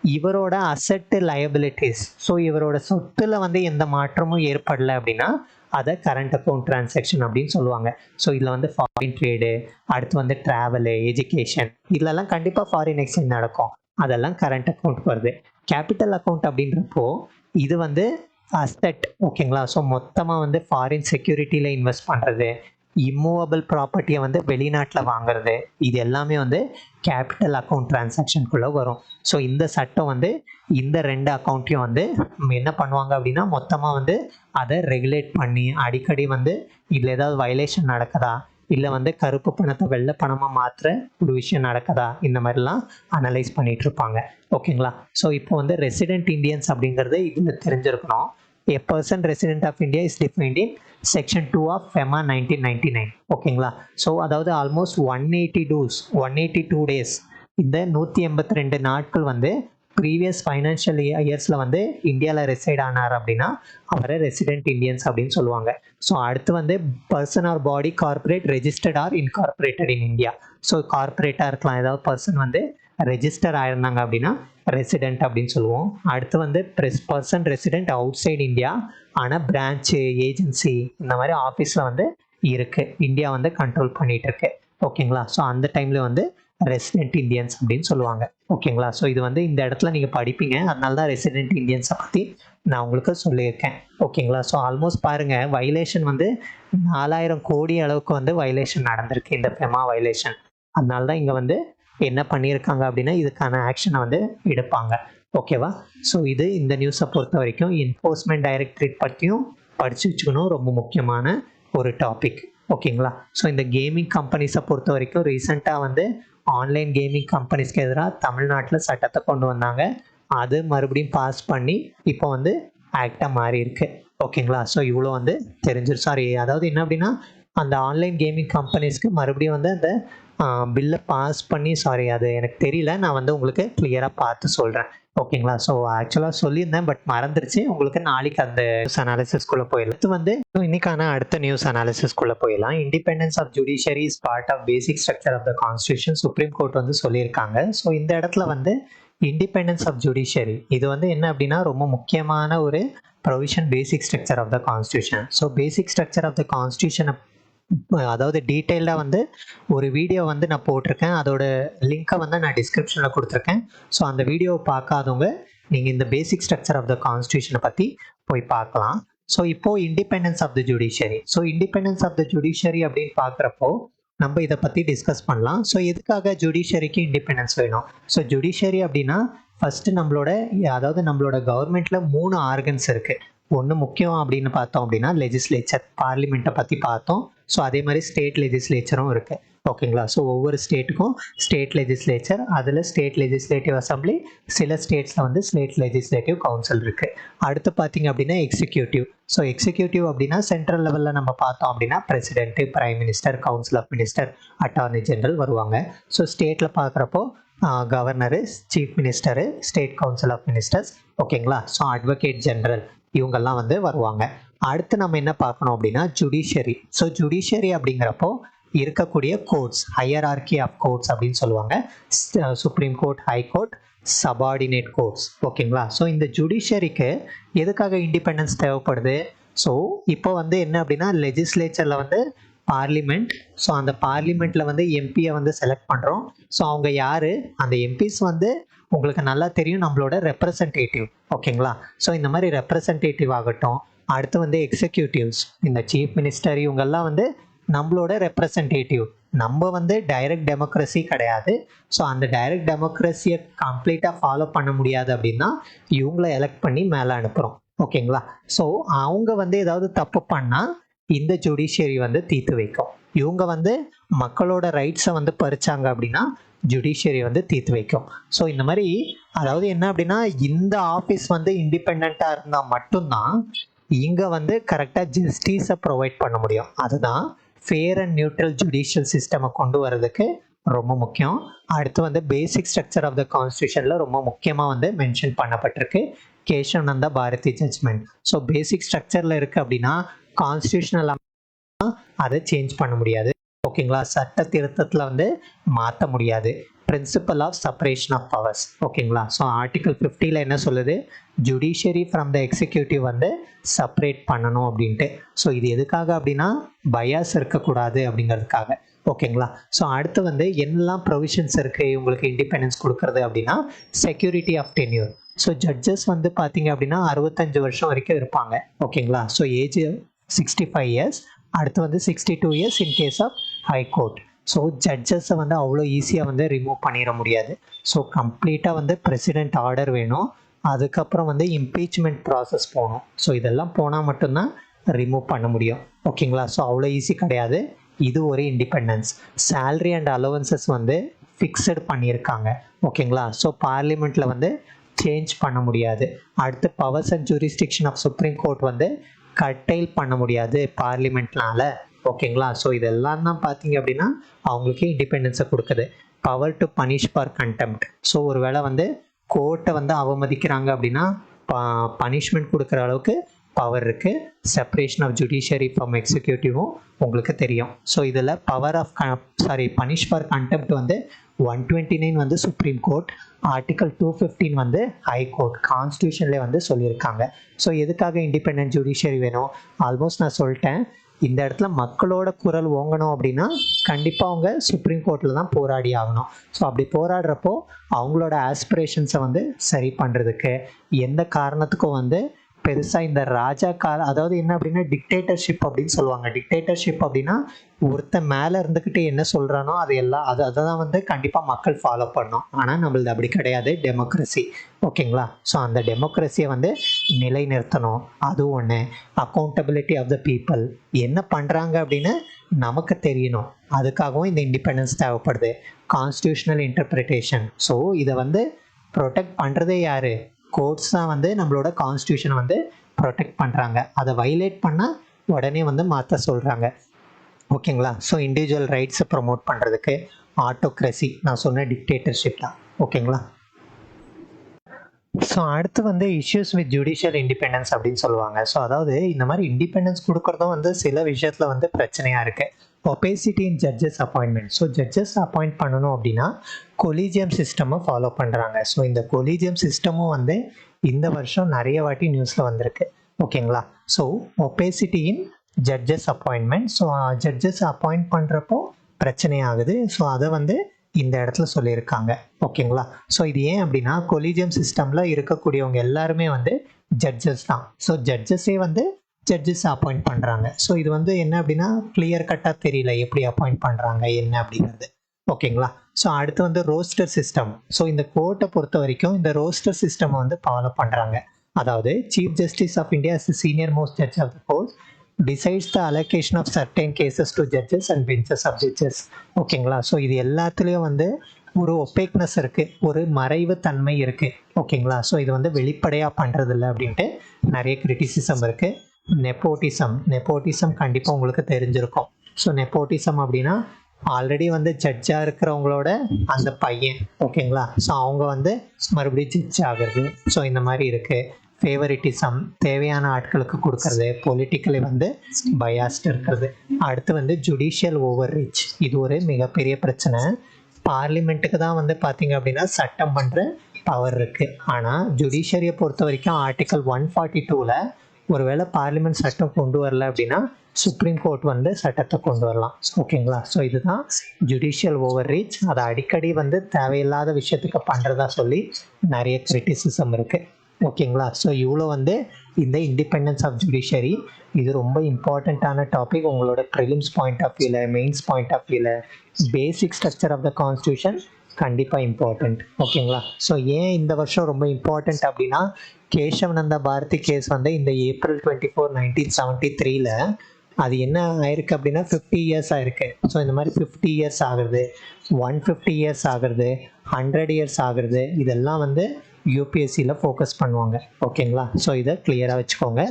இவரோட அசெட்டு லயபிலிட்டிஸ், ஸோ இவரோட சொத்துல வந்து எந்த மாற்றமும் ஏற்படலை அப்படின்னா அதை கரண்ட் அக்கௌண்ட் டிரான்சாக்ஷன் அப்படின்னு சொல்லுவாங்க. ஸோ இதில் வந்து ஃபாரின் ட்ரேடு, அடுத்து வந்து ட்ராவலு, எஜுகேஷன், இதெல்லாம் கண்டிப்பாக ஃபாரின் எக்ஸ்சேஞ்ச் நடக்கும், அதெல்லாம் கரண்ட் அக்கௌண்ட் வருது. கேபிட்டல் அக்கௌண்ட் அப்படின்றப்போ இது வந்து அசெட். ஓகேங்களா? ஸோ மொத்தமாக வந்து ஃபாரின் செக்யூரிட்டியில் இன்வெஸ்ட் பண்ணுறது, இம்மூவபிள் ப்ராப்பர்ட்டியை வந்து வெளிநாட்டில் வாங்குறது, இது எல்லாமே வந்து கேபிட்டல் அக்கௌண்ட் டிரான்சாக்ஷனுக்குள்ளே வரும். ஸோ இந்த சட்டம் வந்து இந்த 2 அக்கௌண்ட்டையும் வந்து என்ன பண்ணுவாங்க அப்படின்னா மொத்தமாக வந்து அதை ரெகுலேட் பண்ணி அடிக்கடி வந்து இதில் ஏதாவது வயலேஷன் நடக்குதா, இல்லை வந்து கருப்பு பணத்தை வெள்ளை பணமாக மாற்றுற ஒரு விஷயம் நடக்குதா, இந்த மாதிரிலாம் அனலைஸ் பண்ணிட்டு இருப்பாங்க. ஓகேங்களா. ஸோ இப்போ வந்து ரெசிடென்ட் இந்தியன்ஸ் அப்படிங்கிறது இதில் தெரிஞ்சிருக்கணும். A person resident of India is defined in section 2 of FEMA 1999. ஓகேங்களா. ஸோ அதாவது ஆல்மோஸ்ட் 182 days, இந்த 182 நாட்கள் வந்து ப்ரீவியஸ் ஃபைனான்ஷியல் இயர்ஸில் வந்து இந்தியாவில் ரெசைட் ஆனார் அப்படின்னா அவரை ரெசிடென்ட் இந்தியன்ஸ் அப்படின்னு சொல்லுவாங்க. ஸோ அடுத்து வந்து person or body corporate registered or incorporated in India. So கார்பரேட்டாக இருக்கலாம், ஏதாவது பர்சன் வந்து ரெஜிஸ்டர் ஆயிருந்தாங்க அப்படின்னா ரெசிடென்ட் அப்படின்னு சொல்லுவோம். அடுத்து வந்து person resident out side India, ஆனால் பிரான்ச்சு ஏஜென்சி இந்த மாதிரி ஆஃபீஸில் வந்து இருக்குது, இந்தியா வந்து கண்ட்ரோல் பண்ணிகிட்டு இருக்கு. ஓகேங்களா. ஸோ அந்த டைமில் வந்து ரெசிடென்ட் இந்தியன்ஸ் அப்படின்னு சொல்லுவாங்க. ஓகேங்களா. ஸோ இது வந்து இந்த இடத்துல நீங்கள் படிப்பீங்க, அதனால தான் ரெசிடென்ட் இந்தியன்ஸை பற்றி நான் உங்களுக்கு சொல்லியிருக்கேன். ஓகேங்களா. ஸோ ஆல்மோஸ்ட் பாருங்கள், வைலேஷன் வந்து 4000 கோடி அளவுக்கு வந்து வைலேஷன் நடந்திருக்கு, இந்த ஃபெமா வைலேஷன். அதனால தான் இங்கே வந்து என்ன பண்ணியிருக்காங்க அப்படின்னா இதுக்கான ஆக்ஷனை வந்து எடுப்பாங்க. ஓகேவா. ஸோ இது இந்த நியூஸை பொறுத்த வரைக்கும் என்ஃபோர்ஸ்மெண்ட் டைரக்டரேட் பற்றியும் படித்து வச்சுக்கணும், ரொம்ப முக்கியமான ஒரு டாபிக். ஓகேங்களா. ஸோ இந்த கேமிங் கம்பெனிஸை பொறுத்த வரைக்கும் ரீசெண்டாக வந்து ஆன்லைன் கேமிங் கம்பெனிஸ்க்கு எதிராக தமிழ்நாட்டில் சட்டத்தை கொண்டு வந்தாங்க. அது மறுபடியும் பாஸ் பண்ணி இப்போ வந்து ஆக்டாக மாறி இருக்கு. ஓகேங்களா. ஸோ இவ்வளோ வந்து அதாவது என்ன அப்படின்னா அந்த ஆன்லைன் கேமிங் கம்பெனிஸ்க்கு மறுபடியும் வந்து அந்த பில்லை பாஸ் பண்ணி, அது எனக்கு தெரியல, நான் வந்து உங்களுக்கு கிளியராக பார்த்து சொல்கிறேன். ஓகேங்களா. ஸோ ஆக்சுவலாக சொல்லியிருந்தேன், பட் மறந்துருச்சு. உங்களுக்கு நாளைக்கு அந்த நியூஸ் அனாலிசிஸ்குள்ளே போயிடலாம். இது வந்து இன்னைக்கான அடுத்த நியூஸ் அனாலிசிஸ்குள்ளே போயிடலாம். Independence of judiciary is part of basic structure of the constitution, supreme court வந்து சொல்லியிருக்காங்க. ஸோ இந்த இடத்துல வந்து இண்டிபெண்டன்ஸ் ஆஃப் ஜுடிஷியரி இது வந்து என்ன அப்படின்னா ரொம்ப முக்கியமான ஒரு provision, basic structure of the constitution. So basic structure of the கான்ஸ்டியூஷனை அதாவது டீட்டெயில்டாக வந்து ஒரு வீடியோ வந்து நான் போட்டிருக்கேன், அதோட லிங்க்கை வந்து நான் டிஸ்கிரிப்ஷனில் கொடுத்துருக்கேன். ஸோ அந்த வீடியோவை பார்க்காதவங்க நீங்கள் இந்த பேசிக் ஸ்ட்ரக்சர் ஆஃப் த கான்ஸ்டியூஷனை பற்றி போய் பார்க்கலாம். ஸோ இப்போது independence of the judiciary. So independence of the judiciary அப்படின்னு பார்க்குறப்போ நம்ம இதை பற்றி டிஸ்கஸ் பண்ணலாம். ஸோ எதுக்காக ஜுடிஷியரிக்கு இண்டிபெண்டன்ஸ் வேணும்? ஸோ ஜுடிஷியரி அப்படின்னா ஃபஸ்ட்டு நம்மளோட கவர்மெண்ட்டில் 3 ஆர்கன்ஸ் இருக்குது. ஒன்று முக்கியம் அப்படின்னு பார்த்தோம் அப்படின்னா லெஜிஸ்லேச்சர், பார்லிமெண்ட்டை பற்றி பார்த்தோம். ஸோ அதே மாதிரி ஸ்டேட் லெஜிஸ்லேச்சரும் இருக்குது. ஓகேங்களா. ஸோ ஒவ்வொரு ஸ்டேட்டுக்கும் ஸ்டேட் லெஜிஸ்லேச்சர், அதில் ஸ்டேட் லெஜிஸ்லேட்டிவ் அசம்பிளி, சில ஸ்டேட்ஸில் வந்து ஸ்டேட் லெஜிஸ்லேட்டிவ் கவுன்சில் இருக்குது. அடுத்து பார்த்தீங்க அப்படின்னா எக்ஸிக்யூட்டிவ். ஸோ எக்ஸிக்யூட்டிவ் அப்படின்னா சென்ட்ரல் லெவலில் நம்ம பார்த்தோம் அப்படின்னா president, prime minister, council of minister, attorney general வருவாங்க. ஸோ ஸ்டேட்டில் பார்க்குறப்போ governor, chief minister, state council of ministers. ஓகேங்களா. ஸோ அட்வொகேட் ஜெனரல் இவங்கெல்லாம் வந்து வருவாங்க. அடுத்து நம்ம என்ன பார்க்கணும் அப்படின்னா ஜுடிஷியரி. ஸோ ஜுடிஷியரி அப்படிங்கிறப்போ இருக்கக்கூடிய கோர்ட்ஸ், ஹையரார்கி ஆஃப் கோர்ட்ஸ் அப்படின்னு சொல்லுவாங்க. Supreme court, high court, subordinate courts. ஓகேங்களா. ஸோ இந்த ஜுடிஷியரிக்கு எதுக்காக இண்டிபெண்டன்ஸ் தேவைப்படுது? ஸோ இப்போ வந்து என்ன அப்படின்னா லெஜிஸ்லேச்சரில் வந்து பார்லிமெண்ட். ஸோ அந்த பார்லிமெண்ட்டில் வந்து எம்பியை வந்து செலக்ட் பண்ணுறோம். ஸோ அவங்க யார்? அந்த எம்பிஸ் வந்து உங்களுக்கு நல்லா தெரியும், நம்மளோட ரெப்ரசன்டேட்டிவ். ஓகேங்களா. ஸோ இந்த மாதிரி ரெப்ரசன்டேட்டிவ் ஆகட்டும். அடுத்து வந்து எக்ஸிக்யூட்டிவ்ஸ், இந்த சீஃப் மினிஸ்டர், இவங்கெல்லாம் வந்து நம்மளோட ரெப்ரசன்டேட்டிவ். நம்ம வந்து டைரக்ட் டெமோக்ரஸி கிடையாது. ஸோ அந்த டைரக்ட் டெமோக்ரஸியை கம்ப்ளீட்டாக ஃபாலோ பண்ண முடியாது அப்படின்னா இவங்கள எலெக்ட் பண்ணி மேலே அனுப்புகிறோம். ஓகேங்களா. ஸோ அவங்க வந்து ஏதாவது தப்பு பண்ணால் இந்த ஜுடிஷியரி வந்து தீர்த்து வைக்கும். இவங்க வந்து மக்களோட ரைட்ஸை வந்து பறிச்சாங்க அப்படின்னா ஜுடிஷியரி வந்து தீர்த்து வைக்கும். ஸோ இந்த மாதிரி அதாவது என்ன அப்படின்னா இந்த ஆஃபீஸ் வந்து இண்டிபெண்ட்டாக இருந்தால் மட்டும்தான் இங்கே வந்து கரெக்டாக ஜஸ்டிஸை ப்ரொவைட் பண்ண முடியும். அதுதான் ஃபேர் அண்ட் நியூட்ரல் ஜுடிஷியல் சிஸ்டமை கொண்டு வரதுக்கு ரொம்ப முக்கியம். அடுத்து வந்து பேசிக் ஸ்ட்ரக்சர் ஆஃப் த கான்ஸ்டியூஷனில் ரொம்ப முக்கியமாக வந்து மென்ஷன் பண்ணப்பட்டிருக்கு கேஷவநந்தா பாரதி ஜட்ஜ்மெண்ட். ஸோ பேசிக் ஸ்ட்ரக்சரில் இருக்குது அப்படின்னா கான்ஸ்டியூஷனல் அதை சேஞ்ச் பண்ண முடியாது. ஓகேங்களா. சட்ட திருத்தத்தில் வந்து மாற்ற முடியாது. Principle of separation of powers. ஓகேங்களா. ஸோ ஆர்டிகல் 50 என்ன சொல்லுது? ஜுடிஷியரி ஃப்ரம் த எக்ஸிக்யூட்டிவ் வந்து செப்பரேட் பண்ணணும் அப்படின்ட்டு. ஸோ இது எதுக்காக அப்படின்னா பயாஸ் இருக்கக்கூடாது அப்படிங்கிறதுக்காக. ஓகேங்களா. ஸோ அடுத்து வந்து என்னெல்லாம் ப்ரொவிஷன்ஸ் இருக்குது உங்களுக்கு இண்டிபெண்டன்ஸ் கொடுக்கறது அப்படின்னா security of tenure. So judges வந்து பார்த்தீங்க அப்படின்னா 65 வருஷம் வரைக்கும் இருப்பாங்க. ஓகேங்களா. So age 65 years. அடுத்து வந்து 62 years in case of high court. So ஜட்ஜஸை வந்து அவ்வளோ ஈஸியாக வந்து ரிமூவ் பண்ணிட முடியாது. ஸோ கம்ப்ளீட்டாக வந்து பிரசிடென்ட் ஆர்டர் வேணும். அதுக்கப்புறம் வந்து இம்பீச்மெண்ட் ப்ராசஸ் போகணும். ஸோ இதெல்லாம் போனால் மட்டும்தான் ரிமூவ் பண்ண முடியும். ஓகேங்களா. ஸோ அவ்வளோ ஈஸி கிடையாது. இது ஒரு இண்டிபெண்டன்ஸ். சேலரி அண்ட் அலோவன்சஸ் வந்து ஃபிக்ஸட் பண்ணியிருக்காங்க. ஓகேங்களா? ஸோ பார்லிமெண்ட்டில் வந்து சேஞ்ச் பண்ண முடியாது. அடுத்து powers and jurisdiction of supreme court வந்து கட்டைல் பண்ண முடியாது பார்லிமெண்ட்னால. ஓகேங்களா? ஸோ இதெல்லாம் தான் பார்த்தீங்க அப்படின்னா அவங்களுக்கு இண்டிபெண்டன்ஸை கொடுக்குது. Power to punish for contempt. So ஒரு வேளை வந்து கோர்ட்டை வந்து அவமதிக்கிறாங்க அப்படின்னா பனிஷ்மெண்ட் கொடுக்குற அளவுக்கு பவர் இருக்குது. செப்பரேஷன் ஆஃப் ஜுடிஷியரி ஃப்ரம் எக்ஸிக்யூட்டிவும் உங்களுக்கு தெரியும். ஸோ இதில் power of punish for contempt வந்து 129 வந்து சுப்ரீம் கோர்ட், ஆர்டிகல் 215 வந்து ஹை கோர்ட், கான்ஸ்டியூஷன்லேயே வந்து சொல்லியிருக்காங்க. ஸோ எதுக்காக இண்டிபெண்டன்ட் ஜுடிஷியரி வேணும்? ஆல்மோஸ்ட் நான் சொல்லிட்டேன். இந்த இடத்துல மக்களோட குரல் ஓங்கணும் அப்படின்னா கண்டிப்பாக அவங்க சுப்ரீம் கோர்ட்டில் தான் போராடி ஆகணும். ஸோ அப்படி போராடுறப்போ அவங்களோட ஆஸ்பிரேஷன்ஸை வந்து சரி பண்ணுறதுக்கு எந்த காரணத்துக்கும் வந்து பெருசாக இந்த ராஜா அதாவது என்ன அப்படின்னா டிக்டேட்டர்ஷிப் அப்படின்னு சொல்லுவாங்க. டிக்டேட்டர்ஷிப் அப்படின்னா ஒருத்தன் மேலே இருந்துக்கிட்டு என்ன சொல்கிறானோ அதை தான் வந்து கண்டிப்பாக மக்கள் ஃபாலோ பண்ணணும். ஆனால் நம்மளது அப்படி கிடையாது, டெமோக்ரஸி. ஓகேங்களா? ஸோ அந்த டெமோக்ரஸியை வந்து நிலைநிறுத்தணும். அது ஒன்று. அக்கௌண்டபிலிட்டி ஆஃப் த பீப்புள், என்ன பண்ணுறாங்க அப்படின்னு நமக்கு தெரியணும். அதுக்காகவும் இந்த இண்டிபெண்டன்ஸ் தேவைப்படுது. Constitutional interpretation. ஸோ இதை வந்து ப்ரொடெக்ட் பண்ணுறதே யார்? கோர்ட்ஸ் தான் வந்து நம்மளோட கான்ஸ்டியூஷனை வந்து ப்ரொடெக்ட் பண்ணுறாங்க. அதை வைலேட் பண்ணால் உடனே வந்து மாற்ற சொல்கிறாங்க. ஓகேங்களா? ஸோ இண்டிவிஜுவல் ரைட்ஸை ப்ரொமோட் பண்ணுறதுக்கு ஆட்டோக்ரஸி, நான் சொன்ன டிக்டேட்டர்ஷிப் தான். ஓகேங்களா? ஸோ அடுத்து வந்து இஷ்யூஸ் வித் ஜுடிஷியல் இண்டிபெண்டன்ஸ் அப்படின்னு சொல்லுவாங்க. ஸோ அதாவது இந்த மாதிரி இண்டிபெண்டன்ஸ் கொடுக்குறதும் வந்து சில விஷயத்தில் வந்து பிரச்சனையாக இருக்குது. Opacity in judges appointment. So judges appoint பண்ணணும் அப்படின்னா கொலீஜியம் சிஸ்டமை ஃபாலோ பண்ணுறாங்க. ஸோ இந்த கொலீஜியம் சிஸ்டமும் வந்து இந்த வருஷம் நிறைய வாட்டி நியூஸில் வந்திருக்கு. ஓகேங்களா? So opacity in judges appointment. So judges appoint பண்ணுறப்போ பிரச்சனை ஆகுது. ஸோ அதை வந்து இந்த இடத்துல சொல்லியிருக்காங்க. ஓகேங்களா? ஸோ இது ஏன் அப்படின்னா கொலீஜியம் சிஸ்டமில் இருக்கக்கூடியவங்க எல்லாருமே வந்து ஜட்ஜஸ் தான். ஸோ ஜட்ஜஸே வந்து ஜட்ஜஸ் அப்பாயிண்ட் பண்ணுறாங்க. ஸோ இது வந்து என்ன அப்படின்னா கிளியர் கட்டாக தெரியல எப்படி அப்பாயிண்ட் பண்ணுறாங்க என்ன அப்படிங்கிறது. ஓகேங்களா? ஸோ அடுத்து வந்து ரோஸ்டர் சிஸ்டம். ஸோ இந்த கோர்ட்டை பொறுத்த வரைக்கும் இந்த ரோஸ்டர் சிஸ்டம் வந்து ஃபாலோ பண்ணுறாங்க. அதாவது chief justice of India is senior most judge of the court decides the allocation of certain cases to judges and benches of judges. ஓகேங்களா? ஸோ இது எல்லாத்துலேயும் வந்து ஒரு ஒப்பேக்னஸ் இருக்குது, ஒரு மறைவு தன்மை இருக்குது. ஓகேங்களா? ஸோ இது வந்து வெளிப்படையாக பண்ணுறதில்ல அப்படின்ட்டு நிறைய கிரிட்டிசிசம் இருக்குது. நெப்போட்டிசம் கண்டிப்பாக உங்களுக்கு தெரிஞ்சிருக்கும். ஸோ நெப்போட்டிசம் அப்படின்னா ஆல்ரெடி வந்து ஜட்ஜாக இருக்கிறவங்களோட அந்த பையன். ஓகேங்களா? ஸோ அவங்க வந்து மறுபடியும் ஜட்ஜ் ஆகுறது. ஸோ இந்த மாதிரி இருக்குது. ஃபேவரிட்டிசம், தேவையான ஆட்களுக்கு கொடுக்கறது, பொலிட்டிக்கலி வந்து பயாஸ்ட் இருக்கிறது. அடுத்து வந்து ஜுடிஷியல் ஓவர் ரீச். இது ஒரு மிகப்பெரிய பிரச்சனை. பார்லிமெண்ட்டுக்கு தான் வந்து பார்த்தீங்க அப்படின்னா சட்டம் பண்ணுற பவர் இருக்குது. ஆனால் ஜுடிஷியரியை பொறுத்த வரைக்கும் ஆர்டிகல் 142ல் ஒருவேளை பார்லிமெண்ட் சட்டம் கொண்டு வரல அப்படின்னா சுப்ரீம் கோர்ட் வந்து சட்டத்தை கொண்டு வரலாம். ஓகேங்களா? ஸோ இதுதான் ஜுடிஷியல் ஓவர் ரீச். அதை அடிக்கடி வந்து தேவையில்லாத விஷயத்துக்கு பண்ணுறதா சொல்லி நிறைய கிரிட்டிசிசம் இருக்குது. ஓகேங்களா? ஸோ இவ்வளோ வந்து இந்த இண்டிபெண்டன்ஸ் ஆஃப் ஜுடிஷியரி. இது ரொம்ப இம்பார்ட்டண்ட்டான டாபிக். உங்களோட ப்ரிலிம்ஸ் பாயிண்ட் ஆஃப் வியூவில், மெயின்ஸ் பாயிண்ட் ஆஃப் வியூவில், basic structure of the constitution கண்டிப்பாக இம்பார்ட்டண்ட். ஓகேங்களா? ஸோ ஏன் இந்த வருஷம் ரொம்ப இம்பார்ட்டண்ட் அப்படின்னா கேசவநந்தா பாரதி கேஸ் வந்து இந்த April 24, 1973 அது என்ன ஆயிருக்கு அப்படின்னா 50 இயர்ஸ் ஆயிருக்கு. ஸோ இந்த மாதிரி 50 இயர்ஸ் ஆகுறது, 150 இயர்ஸ் ஆகுறது, 100 இயர்ஸ் ஆகுறது, இதெல்லாம் வந்து யூபிஎஸ்சியில் ஃபோக்கஸ் பண்ணுவாங்க. ஓகேங்களா? ஸோ இதை கிளியராக வச்சுக்கோங்க.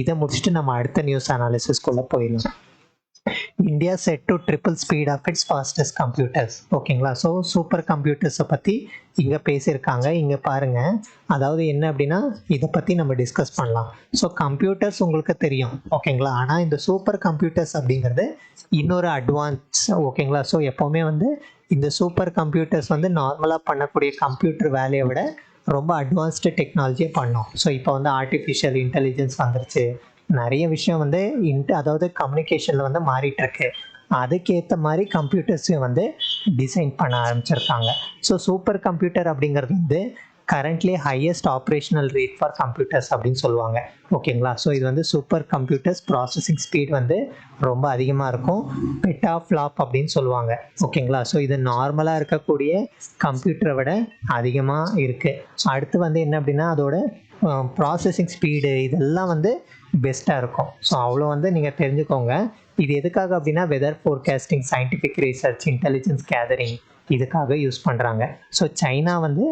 இதை முடிச்சுட்டு நம்ம அடுத்த நியூஸ் அனாலிசிஸ்குள்ளே போயிடலாம். India set to triple speed of its fastest computers. ஓகேங்களா? ஸோ சூப்பர் கம்ப்யூட்டர்ஸை பற்றி இங்கே பேசியிருக்காங்க. இங்கே பாருங்கள். அதாவது என்ன அப்படின்னா இதை பற்றி நம்ம டிஸ்கஸ் பண்ணலாம். ஸோ கம்ப்யூட்டர்ஸ் உங்களுக்கு தெரியும். ஓகேங்களா? ஆனால் இந்த சூப்பர் கம்ப்யூட்டர்ஸ் அப்படிங்கிறது இன்னொரு அட்வான்ஸ். ஓகேங்களா? ஸோ எப்போவுமே வந்து இந்த சூப்பர் கம்ப்யூட்டர்ஸ் வந்து நார்மலாக பண்ணக்கூடிய கம்ப்யூட்டர் வேலையை விட ரொம்ப அட்வான்ஸ்டு டெக்னாலஜியை பண்ணோம். ஸோ இப்போ வந்து ஆர்டிஃபிஷியல் இன்டெலிஜென்ஸ் வந்துருச்சு. நிறைய விஷயம் வந்து அதாவது கம்யூனிகேஷனில் வந்து மாறிட்டுருக்கு. அதுக்கேற்ற மாதிரி கம்ப்யூட்டர்ஸையும் வந்து டிசைன் பண்ண ஆரம்பிச்சிருக்காங்க. ஸோ சூப்பர் கம்ப்யூட்டர் அப்படிங்கிறது வந்து currently highest operational rate for computers அப்படின்னு சொல்லுவாங்க. ஓகேங்களா? ஸோ இது வந்து சூப்பர் கம்ப்யூட்டர்ஸ் ப்ராசஸிங் ஸ்பீட் வந்து ரொம்ப அதிகமாக இருக்கும். பெட்டாஃப்ளாப் அப்படின்னு சொல்லுவாங்க. ஓகேங்களா? ஸோ இது நார்மலாக இருக்கக்கூடிய கம்ப்யூட்டரை விட அதிகமாக இருக்குது. அடுத்து வந்து என்ன அப்படின்னா அதோட ப்ராசஸிங் ஸ்பீடு இதெல்லாம் வந்து பெஸ்ட்டாக இருக்கும். ஸோ அவ்வளோ வந்து நீங்கள் தெரிஞ்சுக்கோங்க. இது எதுக்காக அப்படின்னா weather forecasting, scientific research, intelligence gathering இதுக்காக யூஸ் பண்ணுறாங்க. ஸோ சைனா வந்து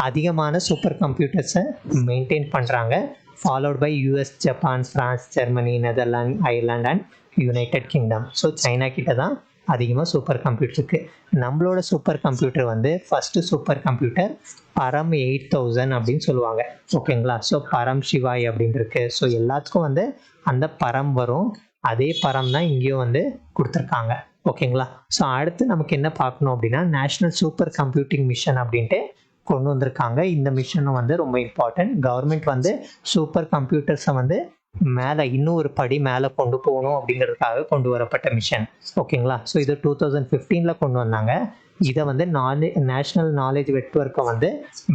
அதிகமான சூப்பர் கம்ப்யூட்டர்ஸை மெயின்டைன் பண்ணுறாங்க, followed by US, Japan, France, Germany, Netherlands, Ireland and United Kingdom. So China கிட்ட தான் அதிகமாக சூப்பர் கம்ப்யூட்டர் இருக்குது. நம்மளோட சூப்பர் கம்ப்யூட்டர் வந்து ஃபஸ்ட்டு சூப்பர் கம்ப்யூட்டர் பரம் 8000 அப்படின்னு சொல்லுவாங்க. ஓகேங்களா? ஸோ பரம் சிவாய் அப்படின்னு இருக்கு. ஸோ எல்லாத்துக்கும் வந்து அந்த பரம் வரும், அதே பரம் தான் இங்கேயும் வந்து கொடுத்துருக்காங்க. ஓகேங்களா? ஸோ அடுத்து நமக்கு என்ன பார்க்கணும் அப்படின்னா நேஷ்னல் சூப்பர் கம்ப்யூட்டிங் மிஷன் அப்படின்ட்டு கொண்டு வந்திருக்காங்க. இந்த மிஷனும் வந்து ரொம்ப இம்பார்ட்டன்ட். கவர்மெண்ட் வந்து சூப்பர் கம்ப்யூட்டர்ஸை வந்து மேலே இன்னும் ஒரு படி மேலே கொண்டு போகணும் அப்படிங்கிறதுக்காக கொண்டு வரப்பட்ட மிஷன். ஓகேங்களா? ஸோ இது 2015 கொண்டு வந்தாங்க. இதை வந்து நேஷ்னல் நாலேஜ் நெட்வொர்க்கை வந்து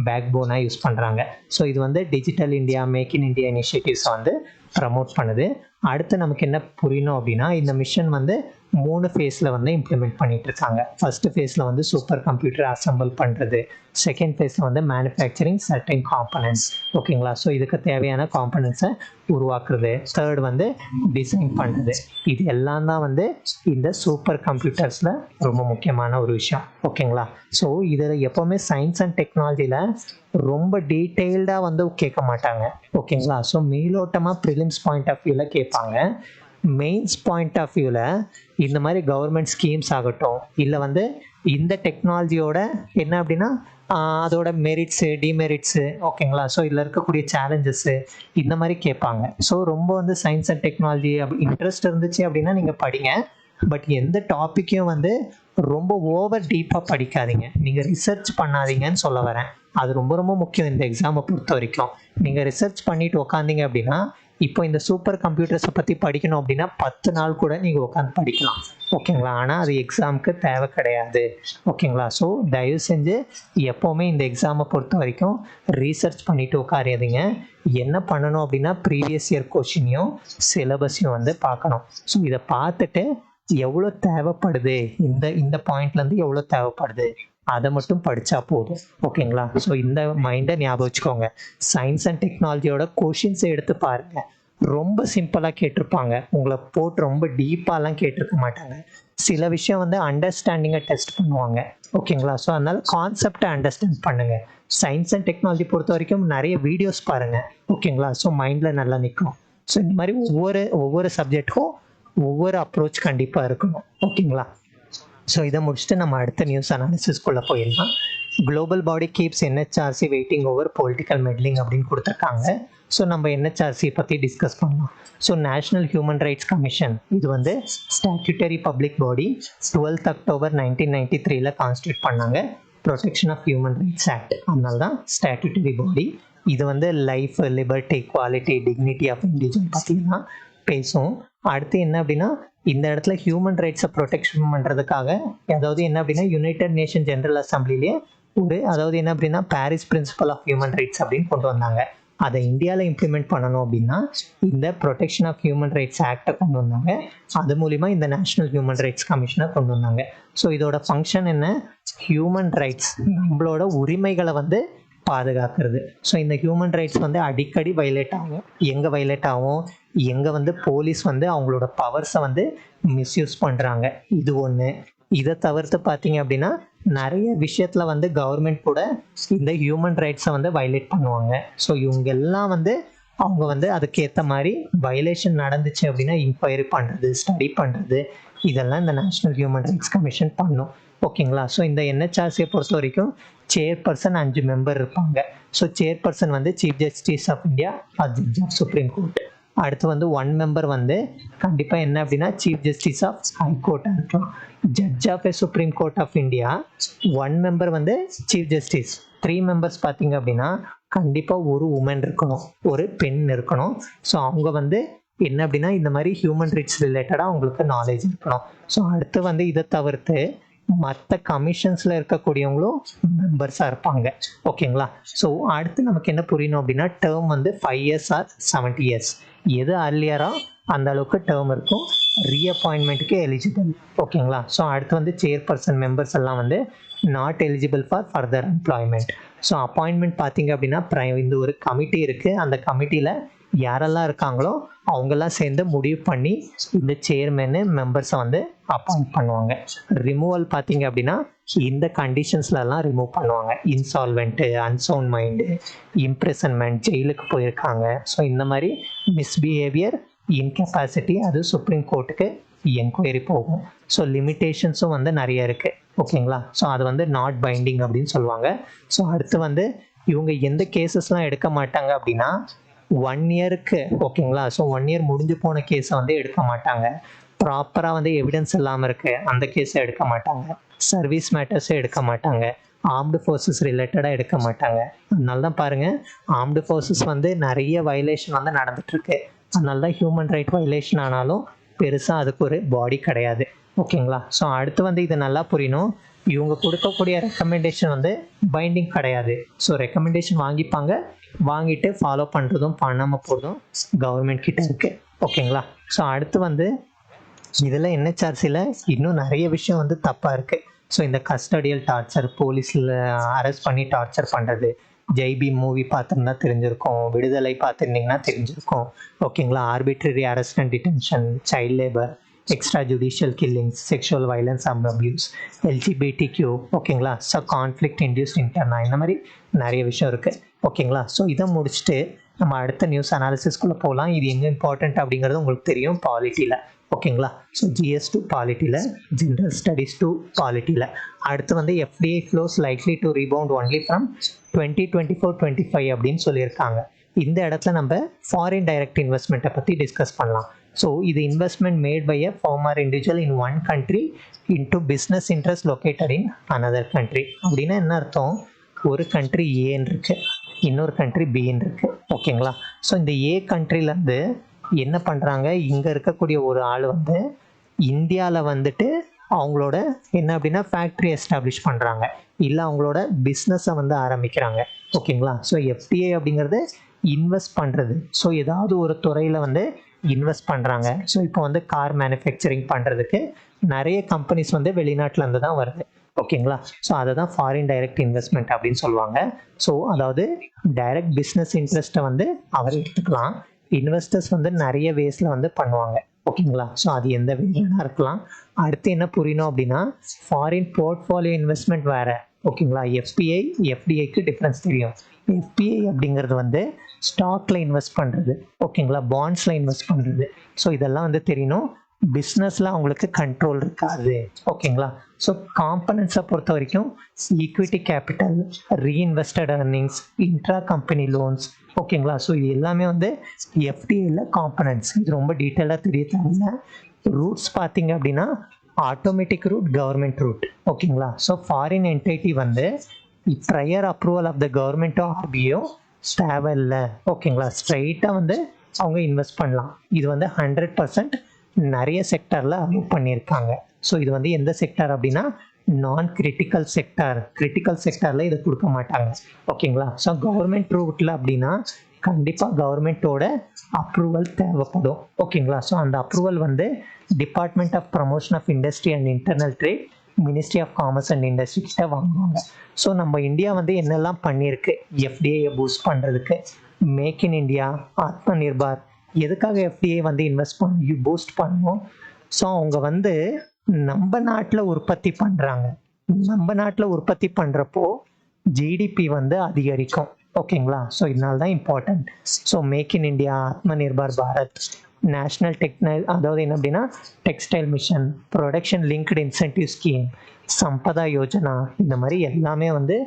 பேக் போனாக யூஸ் பண்ணுறாங்க. ஸோ இது வந்து digital India, make in India இனிஷியேட்டிவ்ஸை வந்து ப்ரமோட் பண்ணுது. அடுத்து நமக்கு என்ன புரியணும் அப்படின்னா இந்த மிஷன் வந்து 3 ஃபேஸில் வந்து இம்ப்ளிமெண்ட் பண்ணிட்டு இருக்காங்க. ஃபர்ஸ்ட் ஃபேஸில் வந்து சூப்பர் கம்ப்யூட்டர் அசம்பிள் பண்ணுறது, செகண்ட் ஃபேஸில் வந்து மேனுஃபேக்சரிங் சர்டைன் காம்பனன்ட்ஸ். ஓகேங்களா? ஸோ இதுக்கு தேவையான காம்பனன்ட்ஸை உருவாக்குறது, தேர்ட் வந்து டிசைன் பண்ணுறது. இது எல்லாம் தான் வந்து இந்த சூப்பர் கம்ப்யூட்டர்ஸில் ரொம்ப முக்கியமான ஒரு விஷயம். ஓகேங்களா? ஸோ இதில் எப்போவுமே சயின்ஸ் அண்ட் டெக்னாலஜியில் ரொம்ப டீட்டெயில்டாக வந்து கேட்க மாட்டாங்க. ஓகேங்களா? ஸோ மேலோட்டமாக ப்ரிலிம்ஸ் பாயிண்ட் ஆஃப் வியூவில் கேட்பாங்க. மெயின்ஸ் பாயிண்ட் ஆஃப் வியூவில் இந்த மாதிரி கவர்மெண்ட் ஸ்கீம்ஸ் ஆகட்டும், இல்லை வந்து இந்த டெக்னாலஜியோட என்ன அப்படின்னா அதோட மெரிட்ஸு, டிமெரிட்ஸு, ஓகேங்களா? ஸோ இதில் இருக்கக்கூடிய சேலஞ்சஸ்ஸு இந்த மாதிரி கேட்பாங்க. ஸோ ரொம்ப வந்து சயின்ஸ் அண்ட் டெக்னாலஜி இன்ட்ரெஸ்ட் இருந்துச்சு அப்படின்னா நீங்கள் படிங்க. பட் எந்த டாப்பிக்கையும் வந்து ரொம்ப ஓவர் டீப்பாக படிக்காதீங்க, நீங்கள் ரிசர்ச் பண்ணாதீங்கன்னு சொல்ல வரேன். அது ரொம்ப ரொம்ப முக்கியம் இந்த எக்ஸாமை பொறுத்த வரைக்கும். நீங்கள் ரிசர்ச் பண்ணிட்டு உக்காந்தீங்க அப்படின்னா இப்போ இந்த சூப்பர் கம்ப்யூட்டர்ஸை பற்றி படிக்கணும் அப்படின்னா 10 நாள் கூட நீங்கள் உட்காந்து படிக்கலாம். ஓகேங்களா? ஆனால் அது எக்ஸாமுக்கு தேவை கிடையாது. ஓகேங்களா? ஸோ தயவு செஞ்சு எப்போவுமே இந்த எக்ஸாமை பொறுத்த வரைக்கும் ரீசர்ச் பண்ணிட்டு உட்காராதீங்க. என்ன பண்ணணும் அப்படின்னா ப்ரீவியஸ் இயர் கொஷினையும் சிலபஸையும் வந்து பார்க்கணும். ஸோ இதை பார்த்துட்டு எவ்வளோ தேவைப்படுது, இந்த பாயிண்ட்லேருந்து எவ்வளோ தேவைப்படுது அதை மட்டும் படித்தா போதும். ஓகேங்களா? ஸோ இந்த மைண்டை ஞாபகம் வச்சுக்கோங்க. சயின்ஸ் அண்ட் டெக்னாலஜியோட கொஷின்ஸை எடுத்து பாருங்கள். ரொம்ப சிம்பிளாக கேட்டிருப்பாங்க, உங்களை போட்டு ரொம்ப டீப்பாலாம் கேட்டிருக்க மாட்டாங்க. சில விஷயம் வந்து அண்டர்ஸ்டாண்டிங்கை டெஸ்ட் பண்ணுவாங்க. ஓகேங்களா? ஸோ அதனால் கான்செப்டை அண்டர்ஸ்டாண்ட் பண்ணுங்கள். சயின்ஸ் அண்ட் டெக்னாலஜி பொறுத்த வரைக்கும் நிறைய வீடியோஸ் பாருங்கள். ஓகேங்களா? ஸோ மைண்டில் நல்லா நிற்கும். ஸோ இந்த மாதிரி ஒவ்வொரு சப்ஜெக்ட்டுக்கும் ஒவ்வொரு அப்ரோச் கண்டிப்பாக இருக்கணும். ஓகேங்களா? ஸோ இதை முடிச்சுட்டு நம்ம அடுத்த நியூஸ் அனாலிசிஸ்குள்ளே போயிடலாம். Global body keeps NHRC waiting over political meddling அப்படின்னு கொடுத்துருக்காங்க. ஸோ நம்ம என்ஹெச்ஆர்சி பற்றி டிஸ்கஸ் பண்ணலாம். So national human rights commission இது வந்து statutory public body 12 October 1993 constitute பண்ணாங்க. Protection of human rights act, அதனால தான் ஸ்டாட்யூட்டரி பாடி. இது வந்து life, liberty, equality, dignity of individual பற்றிலாம் பேசும். அடுத்து என்ன அப்படின்னா இந்த இடத்துல ஹியூமன் ரைட்ஸை ப்ரொடெக்ஷன் பண்ணுறதுக்காக அதாவது என்ன அப்படின்னா யுனைடெட் நேஷன் ஜெனரல் அசம்பிளிலே அதாவது என்ன அப்படின்னா Paris principle of human rights அப்படின்னு கொண்டு வந்தாங்க. அதை இந்தியாவில் இம்ப்ளிமெண்ட் பண்ணணும் அப்படின்னா இந்த ப்ரொடெக்ஷன் ஆஃப் ஹியூமன் ரைட்ஸ் ஆக்டை கொண்டு வந்தாங்க. அது மூலிமா இந்த நேஷ்னல் ஹியூமன் ரைட்ஸ் கமிஷனை கொண்டு வந்தாங்க. ஸோ இதோட ஃபங்க்ஷன் என்ன? ஹியூமன் ரைட்ஸ், நம்மளோட உரிமைகளை வந்து பாதுகாக்கிறது. ஸோ இந்த ஹியூமன் ரைட்ஸ் வந்து அடிக்கடி வயலேட் ஆகும். எங்கே வயலேட் ஆகும்? எங்கே வந்து போலீஸ் வந்து அவங்களோட பவர்ஸை வந்து மிஸ்யூஸ் பண்ணுறாங்க, இது ஒன்று. இதை தவிர்த்து பார்த்தீங்க அப்படின்னா நிறைய விஷயத்தில் வந்து கவர்மெண்ட் கூட இந்த ஹியூமன் ரைட்ஸை வந்து வயலேட் பண்ணுவாங்க. ஸோ இவங்கெல்லாம் வந்து அவங்க வந்து அதுக்கேற்ற மாதிரி வயலேஷன் நடந்துச்சு அப்படின்னா இன்கொயரி பண்ணுறது, ஸ்டடி பண்ணுறது, இதெல்லாம் இந்த நேஷ்னல் ஹியூமன் ரைட்ஸ் கமிஷன் பண்ணும். ஓகேங்களா? ஸோ இந்த என்ஹெச்ஆர்சியை பொறுத்த வரைக்கும் சேர்பர்சன் 5 மெம்பர் இருப்பாங்க. ஸோ சேர்பர்சன் வந்து chief justice of India or judge of supreme court. அடுத்து வந்து 1 மெம்பர் வந்து கண்டிப்பாக என்ன அப்படின்னா சீஃப் ஜஸ்டிஸ் ஆஃப் ஹைகோர்ட்டாக இருக்கலாம். Judge of a supreme court of India 1 member வந்து சீஃப் ஜஸ்டிஸ். 3 மெம்பர்ஸ் பார்த்தீங்க அப்படின்னா கண்டிப்பாக ஒரு உமன் இருக்கணும், ஒரு பெண் இருக்கணும். ஸோ அவங்க வந்து என்ன அப்படின்னா இந்த மாதிரி ஹியூமன் ரைட்ஸ் ரிலேட்டடாக அவங்களுக்கு நாலேஜ் இருக்கணும். ஸோ அடுத்து வந்து இதை தவிர்த்து மற்ற கமிஷன்ஸில் இருக்கக்கூடியவங்களும் மெம்பர்ஸாக இருப்பாங்க. ஓகேங்களா? ஸோ அடுத்து நமக்கு என்ன புரியணும் அப்படின்னா டேர்ம் வந்து 5 years ஆர் 70 years. எது அர்லியராக அந்த அளவுக்கு டேர்ம் இருக்கும். ரீஅப்பாயின்மெண்ட்டுக்கு எலிஜிபிள். ஓகேங்களா? ஸோ அடுத்து வந்து சேர்பர்சன் மெம்பர்ஸ் எல்லாம் வந்து not eligible for further employment. So appointment பார்த்தீங்க அப்படின்னா இந்த ஒரு கமிட்டி இருக்குது. அந்த கமிட்டியில் யாரெல்லாம் இருக்காங்களோ அவங்கெல்லாம் சேர்ந்து முடிவு பண்ணி இந்த சேர்மேனு மெம்பர்ஸை வந்து அப்பாயிண்ட் பண்ணுவாங்க. ரிமூவல் பார்த்தீங்க அப்படின்னா இந்த கண்டிஷன்ஸ்லலாம் ரிமூவ் பண்ணுவாங்க. இன்சால்வெண்ட்டு, அன்சவுண்ட் மைண்டு, இம்ப்ரெசன்மெண்ட், ஜெயிலுக்கு போயிருக்காங்க. ஸோ இந்த மாதிரி மிஸ்பிஹேவியர், இன்கெப்பாசிட்டி, அது சுப்ரீம் கோர்ட்டுக்கு என்கொயரி போகும். ஸோ லிமிட்டேஷன்ஸும் வந்து நிறைய இருக்குது. ஓகேங்களா? ஸோ அது வந்து நாட் பைண்டிங் அப்படின்னு சொல்லுவாங்க. ஸோ அடுத்து வந்து இவங்க எந்த கேசஸ்லாம் எடுக்க மாட்டாங்க அப்படின்னா 1 இயருக்கு, ஓகேங்களா? ஸோ 1 இயர் முடிஞ்சு போன கேஸை வந்து எடுக்க மாட்டாங்க. ப்ராப்பராக வந்து எவிடன்ஸ் இல்லாமல் இருக்குது அந்த கேஸை எடுக்க மாட்டாங்க. சர்வீஸ் மேட்டர்ஸை எடுக்க மாட்டாங்க. ஆர்ம்டு ஃபோர்ஸஸ் ரிலேட்டடாக எடுக்க மாட்டாங்க. அதனால தான் பாருங்கள், ஆர்ம்டு ஃபோர்ஸஸ் வந்து நிறைய வயலேஷன் வந்து நடந்துகிட்ருக்கு. அதனால தான் ஹியூமன் ரைட் வயலேஷன் ஆனாலும் பெருசாக அதுக்கு ஒரு பாடி கிடையாது. ஓகேங்களா? ஸோ அடுத்து வந்து இது நல்லா புரியணும். இவங்க கொடுக்கக்கூடிய ரெக்கமெண்டேஷன் வந்து பைண்டிங் கிடையாது. ஸோ ரெக்கமெண்டேஷன் வாங்கிட்டு ஃபாலோ பண்ணுறதும் பண்ணாமல் போகிறதும் கவர்மெண்ட் கிட்ட இருக்குது. ஓகேங்களா? ஸோ அடுத்து வந்து இதில் என்ஹெச்ஆர்சியில் இன்னும் நிறைய விஷயம் வந்து தப்பாக இருக்குது. ஸோ இந்த கஸ்டடியல் டார்ச்சர், போலீஸில் அரெஸ்ட் பண்ணி டார்ச்சர் பண்ணுறது, ஜெய்பி மூவி பார்த்துருந்தா தெரிஞ்சிருக்கும், விடுதலை பார்த்துருந்தீங்கன்னா தெரிஞ்சிருக்கும். ஓகேங்களா? Arbitrary arrest and detention, child labour, extra judicial killings, sexual violence and abuse, LGBTQ, ஓகேங்களா? ஸோ கான்ஃப்ளிக்ட் இன்டியூஸ்ட் இன்டர்னா, இந்த மாதிரி நிறைய விஷயம் இருக்குது. ஓகேங்களா? ஸோ இதை முடிச்சுட்டு நம்ம அடுத்த நியூஸ் அனாலிசிஸ்குள்ளே போகலாம். இது எங்கே இம்பார்ட்டண்ட் அப்படிங்கிறது உங்களுக்கு தெரியும், பாலிட்டியில். ஓகேங்களா? ஸோ GS to பாலிட்டியில், ஜென்ரல் ஸ்டடீஸ் to பாலிட்டியில். அடுத்து வந்து FDI flows likely to rebound only from 2024-25 அப்படின்னு சொல்லியிருக்காங்க. இந்த இடத்துல நம்ம ஃபாரின் டைரக்ட் இன்வெஸ்ட்மெண்ட்டை பற்றி டிஸ்கஸ் பண்ணலாம். ஸோ இது investment made by a firm or individual in one country into business interest located in another country. அப்படின்னா என்ன அர்த்தம்? ஒரு கண்ட்ரி ஏன்னு இருக்கு, இன்னொரு கண்ட்ரி பின்னு இருக்கு. ஓகேங்களா? ஸோ இந்த ஏ கண்ட்ரிலேருந்து என்ன பண்ணுறாங்க, இங்கே இருக்கக்கூடிய ஒரு ஆள் வந்து இந்தியாவில் வந்துட்டு அவங்களோட என்ன அப்படின்னா ஃபேக்ட்ரி எஸ்டாப்ளிஷ் பண்ணுறாங்க, இல்லை அவங்களோட பிஸ்னஸை வந்து ஆரம்பிக்கிறாங்க. ஓகேங்களா? ஸோ FDI அப்படிங்கிறது இன்வெஸ்ட் பண்ணுறது. ஸோ ஏதாவது ஒரு துறையில் வந்து இன்வெஸ்ட் பண்ணுறாங்க. ஸோ இப்போ வந்து கார் மேனுஃபேக்சரிங் பண்ணுறதுக்கு நிறைய கம்பெனிஸ் வந்து வெளிநாட்டிலேருந்து தான் வருது. ஓகேங்களா? ஸோ அதை தான் ஃபாரின் டைரக்ட் இன்வெஸ்ட்மெண்ட் அப்படின்னு சொல்லுவாங்க. ஸோ அதாவது டைரக்ட் பிஸ்னஸ் இன்ட்ரெஸ்ட்டை வந்து அவர் எடுத்துக்கலாம். இன்வெஸ்டர்ஸ் வந்து நிறைய வேஸில் வந்து பண்ணுவாங்க. ஓகேங்களா? ஸோ அது எந்த வேலையாக இருக்கலாம். அடுத்து என்ன புரியணும் அப்படின்னா, ஃபாரின் போர்ட்ஃபோலியோ இன்வெஸ்ட்மெண்ட் வேறு. ஓகேங்களா? FDIக்கு டிஃப்ரென்ஸ் தெரியும். FPI அப்படிங்கிறது வந்து ஸ்டாக்ல இன்வெஸ்ட் பண்ணுறது. ஓகேங்களா? பாண்ட்ஸில் இன்வெஸ்ட் பண்ணுறது. ஸோ இதெல்லாம் வந்து தெரியணும். பிஸ்னஸில் அவங்களுக்கு கண்ட்ரோல் இருக்காது. ஓகேங்களா? ஸோ காம்பனன்ட்ஸை பொறுத்த வரைக்கும் equity capital, reinvested earnings, intra company loans. ஓகேங்களா? ஸோ இது எல்லாமே வந்து FDIயில் காம்பனன்ட்ஸ். இது ரொம்ப டீட்டெயிலாக தெரிய தேவையில்ல. ரூட்ஸ் பார்த்தீங்க அப்படின்னா ஆட்டோமேட்டிக் ரூட், கவர்மெண்ட் ரூட். ஓகேங்களா? ஸோ ஃபாரின் என்டிட்டி வந்து ப்ரையர் அப்ரூவல் ஆஃப் த கவர்மெண்ட்டோ RBIயோ தேவையில்லை. ஓகேங்களா? ஸ்ட்ரைட்டாக வந்து அவங்க இன்வெஸ்ட் பண்ணலாம். இது வந்து 100% நிறைய செக்டரில் அலோவ் பண்ணியிருக்காங்க. ஸோ இது வந்து எந்த செக்டர் அப்படின்னா நான் கிரிட்டிக்கல் செக்டர். கிரிட்டிக்கல் செக்டரில் இதை கொடுக்க மாட்டாங்க. ஓகேங்களா? ஸோ கவர்மெண்ட் ரூட்டில் அப்படின்னா கண்டிப்பாக கவர்மெண்ட்டோட அப்ரூவல் தேவைப்படும். ஓகேங்களா? ஸோ அந்த அப்ரூவல் வந்து department of promotion of industry and internal trade, ministry of commerce and industry கிட்ட வாங்குவாங்க. ஸோ நம்ம இந்தியா வந்து என்னெல்லாம் பண்ணியிருக்கு FDIயை பூஸ்ட் பண்ணுறதுக்கு? Make in India, Atma Nirbhar. எதுக்காக FDI வந்து பூஸ்ட் பண்ணணும்? ஸோ அவங்க வந்து நம்ம நாட்டில் உற்பத்தி பண்ணுறாங்க. நம்ம நாட்டில் உற்பத்தி பண்ணுறப்போ GDP வந்து அதிகரிக்கும். ஓகேங்களா? ஸோ இதனால தான் important. So make in India, Atma Nirbhar Bharat, national அதாவது என்ன அப்படின்னா textile mission, production linked incentive scheme, Sampada Yojana, இந்த மாதிரி எல்லாமே வந்து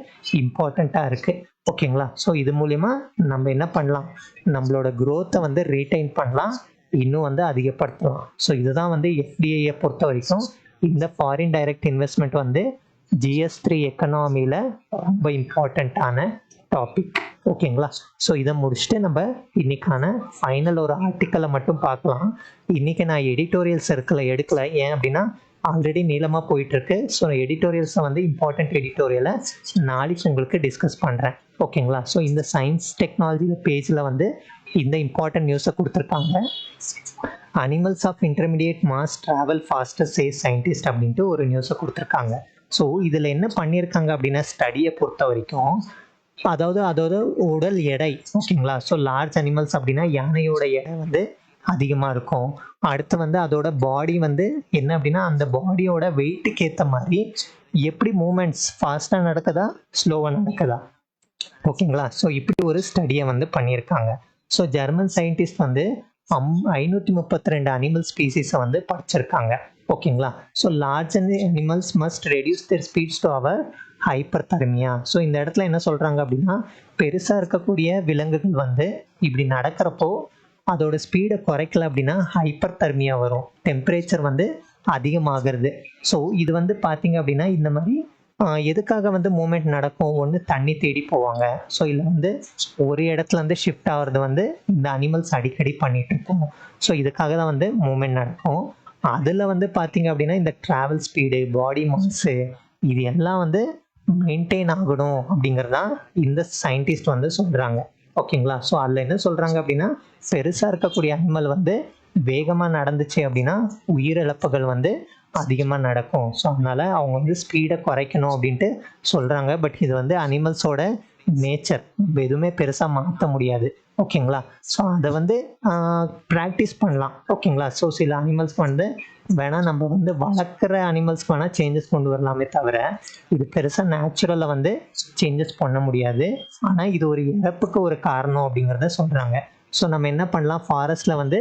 இம்பார்ட்டண்ட்டாக இருக்குது. ஓகேங்களா? ஸோ இது மூலிமா நம்ம என்ன பண்ணலாம், நம்மளோட க்ரோத்தை வந்து ரீட்டைன் பண்ணலாம், இன்னும் வந்து அதிகப்படுத்தலாம். ஸோ இதுதான் வந்து FDIயை பொறுத்த வரைக்கும் இந்த ஃபாரின் டைரக்ட் இன்வெஸ்ட்மெண்ட் வந்து GS3 எக்கனாமியில் ரொம்ப இம்பார்ட்டண்ட்டான டாபிக். ஓகேங்களா? ஸோ இதை முடிச்சுட்டு நம்ம இன்னைக்கான ஃபைனல் ஒரு ஆர்டிக்கலை மட்டும் பார்க்கலாம். இன்றைக்கி நான் எடிட்டோரியல்ஸ் எடுக்கலை. ஏன் அப்படின்னா ஆல்ரெடி நீளமாக போயிட்டுருக்கு. ஸோ எடிட்டோரியல்ஸை வந்து இம்பார்ட்டண்ட் எடிட்டோரியலை நாளைக்கு உங்களுக்கு டிஸ்கஸ் பண்ணுறேன். ஓகேங்களா? ஸோ இந்த சயின்ஸ் டெக்னாலஜி பேஜில் வந்து இந்த இம்பார்ட்டன்ட் நியூஸை கொடுத்துருக்காங்க. Animals of intermediate mass travel faster says scientist அப்படின்ட்டு ஒரு நியூஸை கொடுத்துருக்காங்க. ஸோ இதில் என்ன பண்ணியிருக்காங்க அப்படின்னா, ஸ்டடியை பொறுத்த வரைக்கும் அதாவது அதோட உடல் எடை, ஓகேங்களா. ஸோ லார்ஜ் அனிமல்ஸ் அப்படின்னா யானையோட எடை வந்து அதிகமாக இருக்கும். அடுத்து வந்து அதோட பாடி வந்து என்ன அப்படின்னா அந்த பாடியோட வெயிட்டுக்கு ஏற்ற மாதிரி எப்படி மூமெண்ட்ஸ் ஃபாஸ்ட்டாக நடக்குதா ஸ்லோவாக நடக்குதா, ஓகேங்களா. ஸோ இப்படி ஒரு ஸ்டடியை வந்து பண்ணியிருக்காங்க. ஸோ ஜெர்மன் சயின்டிஸ்ட் வந்து 532 அனிமல் ஸ்பீசிஸை வந்து படிச்சிருக்காங்க, ஓகேங்களா. So large animals must reduce their speeds to avoid hyperthermia. ஸோ இந்த இடத்துல என்ன சொல்கிறாங்க அப்படின்னா பெருசாக இருக்கக்கூடிய விலங்குகள் வந்து இப்படி நடக்கிறப்போ அதோட ஸ்பீடை குறைக்கல அப்படின்னா ஹைப்பர் தர்மியா வரும், டெம்பரேச்சர் வந்து அதிகமாகிறது. ஸோ இது வந்து பார்த்தீங்க அப்படின்னா இந்த மாதிரி எதுக்காக வந்து மூமெண்ட் நடக்கும், ஒன்று தண்ணி தேடி போவாங்க. ஸோ இதில் வந்து ஒரு இடத்துல இருந்து ஷிஃப்ட் ஆகிறது வந்து இந்த அனிமல்ஸ் அடிக்கடி பண்ணிட்டு இருக்கோம். ஸோ இதுக்காக தான் வந்து மூமெண்ட் நடக்கும். அதில் வந்து பார்த்தீங்க அப்படின்னா இந்த ட்ராவல் ஸ்பீடு, பாடி மாஸு, இது எல்லாம் வந்து மெயின்டைன் ஆகணும் அப்படிங்கிறது தான் இந்த சயின்டிஸ்ட் வந்து சொல்கிறாங்க, ஓகேங்களா. ஸோ அதில் என்ன சொல்கிறாங்க அப்படின்னா பெருசாக இருக்கக்கூடிய அனிமல் வந்து வேகமாக நடந்துச்சு அப்படின்னா உயிரிழப்புகள் வந்து அதிகமாக நடக்கும். ஸோ அதனால் அவங்க வந்து ஸ்பீடை குறைக்கணும் அப்படின்ட்டு சொல்கிறாங்க. பட் இது வந்து அனிமல்ஸோட நேச்சர், எதுவுமே பெருசாக மாற்ற முடியாது, ஓகேங்களா. ஸோ அதை வந்து ப்ராக்டிஸ் பண்ணலாம், ஓகேங்களா. ஸோ சில அனிமல்ஸ்க்கு வந்து வேணால் நம்ம வந்து வளர்க்குற அனிமல்ஸ்க்கு வேணால் சேஞ்சஸ் கொண்டு வரலாமே தவிர இது பெருசாக நேச்சுரலில் வந்து சேஞ்சஸ் பண்ண முடியாது. ஆனால் இது ஒரு இறப்புக்கு ஒரு காரணம் அப்படிங்கிறத சொல்கிறாங்க. ஸோ நம்ம என்ன பண்ணலாம், ஃபாரஸ்ட்டில் வந்து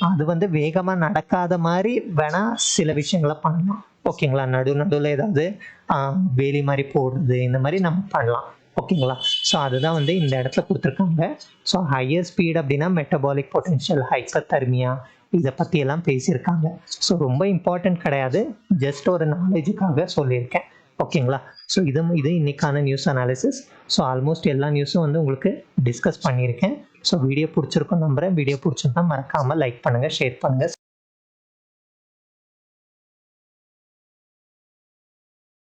அது வந்து வேகமாக நடக்காத மாதிரி வேணால் சில விஷயங்களை பண்ணலாம், ஓகேங்களா. நடுவில் ஏதாவது வேலி மாதிரி போடுறது, இந்த மாதிரி நம்ம பண்ணலாம், ஓகேங்களா. ஸோ அதுதான் வந்து இந்த இடத்துல கொடுத்துருக்காங்க. ஸோ ஹையர் ஸ்பீட் அப்படின்னா மெட்டபாலிக் பொட்டென்ஷியல், ஹைப்பர் தர்மியா, இதை பற்றி எல்லாம் பேசியிருக்காங்க. ஸோ ரொம்ப இம்பார்ட்டன்ட் கிடையாது, ஜஸ்ட் ஒரு நாலேஜுக்காக சொல்லியிருக்கேன், ஓகேங்களா. ஸோ இது இன்னைக்கான நியூஸ் அனாலிசிஸ். ஸோ ஆல்மோஸ்ட் எல்லா நியூஸும் வந்து உங்களுக்கு டிஸ்கஸ் பண்ணியிருக்கேன். ஸோ வீடியோ பிடிச்சிருக்கும் நம்புகிறேன். வீடியோ பிடிச்சிருந்தா மறக்காமல் லைக் பண்ணுங்கள், ஷேர் பண்ணுங்கள்.